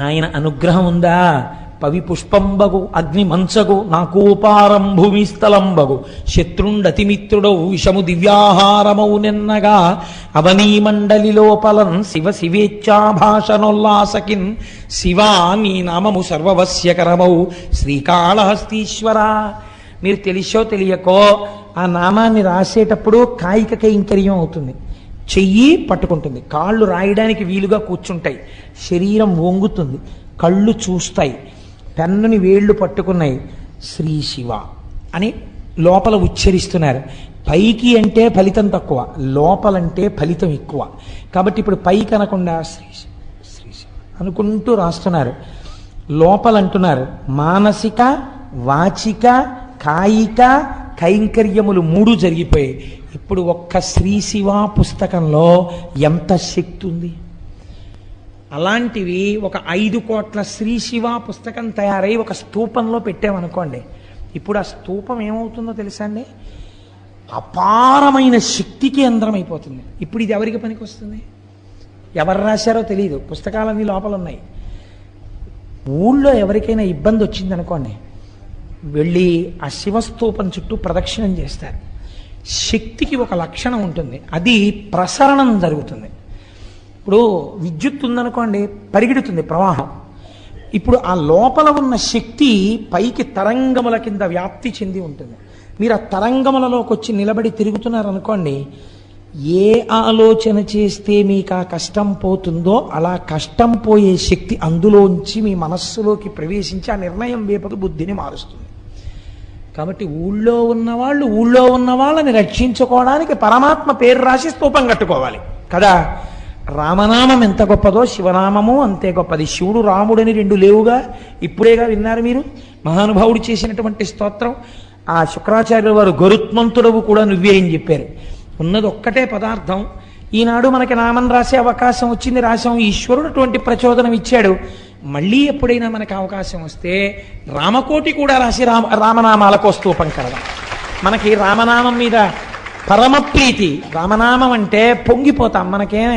ఆయన అనుగ్రహం ఉందా? పవి పుష్పంబగు అగ్ని మంచగు నాకోపారం భూమి స్థలంబగు శత్రుండతిమిత్రుడవు విషము దివ్యాహారమౌ నిన్నగా అవనీ మండలి లోపలన్ శివ శివేచ్ఛాభాషణోల్లాసకిన్ శివా నీ నామము సర్వవశ్యకరమౌ శ్రీకాళహస్తీశ్వర. మీరు తెలిసో తెలియకో ఆ నామాన్ని రాసేటప్పుడు కాయిక కైంకర్యం అవుతుంది. చెయ్యి పట్టుకుంటుంది, కాళ్ళు రాయడానికి వీలుగా కూర్చుంటాయి, శరీరం వంగుతుంది, కళ్ళు చూస్తాయి, పెన్నుని వేళ్ళు పట్టుకున్నాయి, శ్రీ శివ అని లోపల ఉచ్చరిస్తున్నారు. పైకి అంటే ఫలితం తక్కువ, లోపలంటే ఫలితం ఎక్కువ. కాబట్టి ఇప్పుడు పైకి అనకుండా శ్రీ శ్రీ శివ అనుకుంటూ రాస్తున్నారు. లోపలంటున్నారు మానసిక వాచిక కాయిక కైంకర్యములు 3 జరిగిపోయాయి. ఇప్పుడు ఒక్క శ్రీ శివ పుస్తకంలో ఎంత శక్తి ఉంది! అలాంటివి ఒక 5 కోట్ల శ్రీ శివ పుస్తకం తయారై ఒక స్తూపంలో పెట్టామనుకోండి, ఇప్పుడు ఆ స్తూపం ఏమవుతుందో తెలుసా అండి? అపారమైన శక్తి కేంద్రం అయిపోతుంది. ఇప్పుడు ఇది ఎవరికి పనికి వస్తుంది? ఎవరు రాశారో తెలియదు, పుస్తకాలన్నీ లోపల ఉన్నాయి. ఊళ్ళో ఎవరికైనా ఇబ్బంది వచ్చిందనుకోండి, వెళ్ళి ఆ శివస్తూపం చుట్టూ ప్రదక్షిణం చేస్తారు. శక్తికి ఒక లక్షణం ఉంటుంది, అది ప్రసరణం జరుగుతుంది. ఇప్పుడు విద్యుత్ ఉందనుకోండి, పరిగెడుతుంది ప్రవాహం. ఇప్పుడు ఆ లోపల ఉన్న శక్తి పైకి తరంగముల కింద వ్యాప్తి చెంది ఉంటుంది. మీరు ఆ తరంగములలోకి వచ్చి నిలబడి తిరుగుతున్నారనుకోండి, ఏ ఆలోచన చేస్తే మీకు ఆ కష్టం పోతుందో అలా కష్టం పోయే శక్తి అందులోంచి మీ మనస్సులోకి ప్రవేశించి ఆ నిర్ణయం వేపకు బుద్ధిని మారుస్తుంది. కాబట్టి ఊళ్ళో ఉన్న వాళ్ళని రక్షించుకోవడానికి పరమాత్మ పేరు రాసి స్తూపం కట్టుకోవాలి కదా. రామనామం ఎంత గొప్పదో శివనామము అంతే గొప్పది. శివుడు రాముడని 2 లేవుగా, ఇప్పుడేగా విన్నారు మీరు. మహానుభావుడు చేసినటువంటి స్తోత్రం. ఆ శుక్రాచార్యుల వారు గరుత్మంతుడవు కూడా నువ్వే అని చెప్పారు. ఉన్నది ఒక్కటే పదార్థం. ఈనాడు మనకి నామం రాసే అవకాశం వచ్చింది, రాసాం. ఈశ్వరుడు అటువంటి ప్రచోదనం ఇచ్చాడు. మళ్ళీ ఎప్పుడైనా మనకు అవకాశం వస్తే రామకోటి కూడా రాసి రామనామాలకు స్తూపం కడదాం. మనకి రామనామం మీద పరమ ప్రీతి. రామనామం అంటే పొంగిపోతాం. మనకేం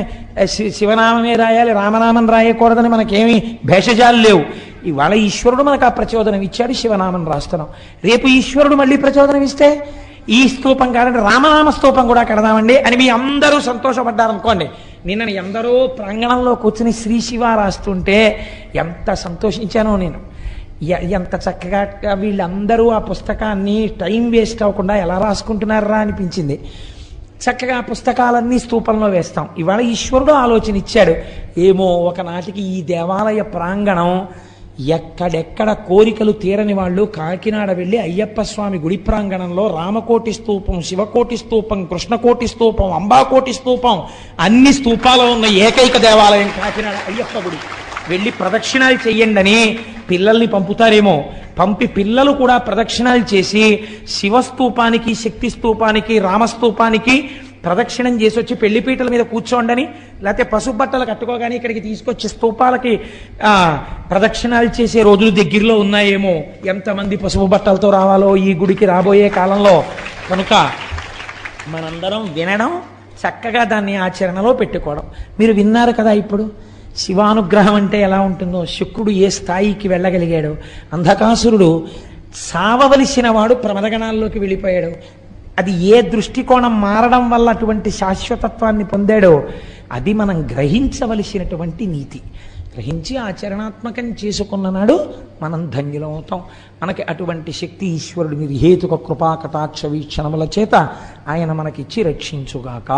శివనామమే రాయాలి, రామనామం రాయకూడదని మనకేమి భేషజాలు లేవు. ఇవాళ ఈశ్వరుడు మనకు ఆ ప్రచోదనం ఇచ్చాడు, శివనామం రాస్తున్నాం. రేపు ఈశ్వరుడు మళ్ళీ ప్రచోదనం ఇస్తే ఈ స్తూపం కాదంటే రామనామ స్తూపం కూడా కడదామండి అని మీ అందరూ సంతోషపడ్డారనుకోండి. నిన్న ఎందరో ప్రాంగణంలో కూర్చుని శ్రీ శివ రాస్తుంటే ఎంత సంతోషించానో నేను. ఎంత చక్కగా వీళ్ళందరూ ఆ పుస్తకాన్ని టైం వేస్ట్ అవ్వకుండా ఎలా రాసుకుంటున్నారా అనిపించింది. చక్కగా ఆ పుస్తకాలన్నీ స్తూపంలో వేస్తాం. ఇవాళ ఈశ్వరుడు ఆలోచన ఇచ్చాడు. ఏమో ఒకనాటికి ఈ దేవాలయ ప్రాంగణం ఎక్కడెక్కడ కోరికలు తీరని వాళ్ళు కాకినాడ వెళ్ళి అయ్యప్ప స్వామి గుడి ప్రాంగణంలో రామకోటి స్తూపం, శివకోటి స్తూపం, కృష్ణకోటి స్తూపం, అంబాకోటి స్తూపం, అన్ని స్తూపాలు ఉన్న ఏకైక దేవాలయం కాకినాడ అయ్యప్ప గుడి. వెళ్ళి ప్రదక్షిణాలు చెయ్యండి అని పిల్లల్ని పంపుతారేమో. పంపి పిల్లలు కూడా ప్రదక్షిణాలు చేసి శివస్తూపానికి, శక్తి స్తూపానికి, రామస్తూపానికి ప్రదక్షిణం చేసి వచ్చి పెళ్లిపీటల మీద కూర్చోండని, లేకపోతే పసుపు బట్టలు కట్టుకోగానే ఇక్కడికి తీసుకొచ్చి స్తూపాలకి ప్రదక్షిణాలు చేసే రోజులు దగ్గరలో ఉన్నాయేమో. ఎంతమంది పసుపు బట్టలతో రావాలో ఈ గుడికి రాబోయే కాలంలో. కనుక మనందరం వినడం, చక్కగా దాన్ని ఆచరణలో పెట్టుకోవడం. మీరు విన్నారు కదా ఇప్పుడు శివానుగ్రహం అంటే ఎలా ఉంటుందో, శుక్రుడు ఏ స్థాయికి వెళ్ళగలిగాడు, అంధకాసురుడు సావవలసిన వాడు ప్రమదగణాల్లోకి వెళ్ళిపోయాడు. అది ఏ దృష్టికోణం మారడం వల్ల అటువంటి శాశ్వతత్వాన్ని పొందాడో అది మనం గ్రహించవలసినటువంటి నీతి. గ్రహించి ఆచరణాత్మకం చేసుకున్న నాడు మనం ధన్యులం అవుతాం. మనకి అటువంటి శక్తి ఈశ్వరుడి నిర్హేతుక కృపా కటాక్ష వీక్షణముల చేత ఆయన మనకిచ్చి రక్షించుగాక.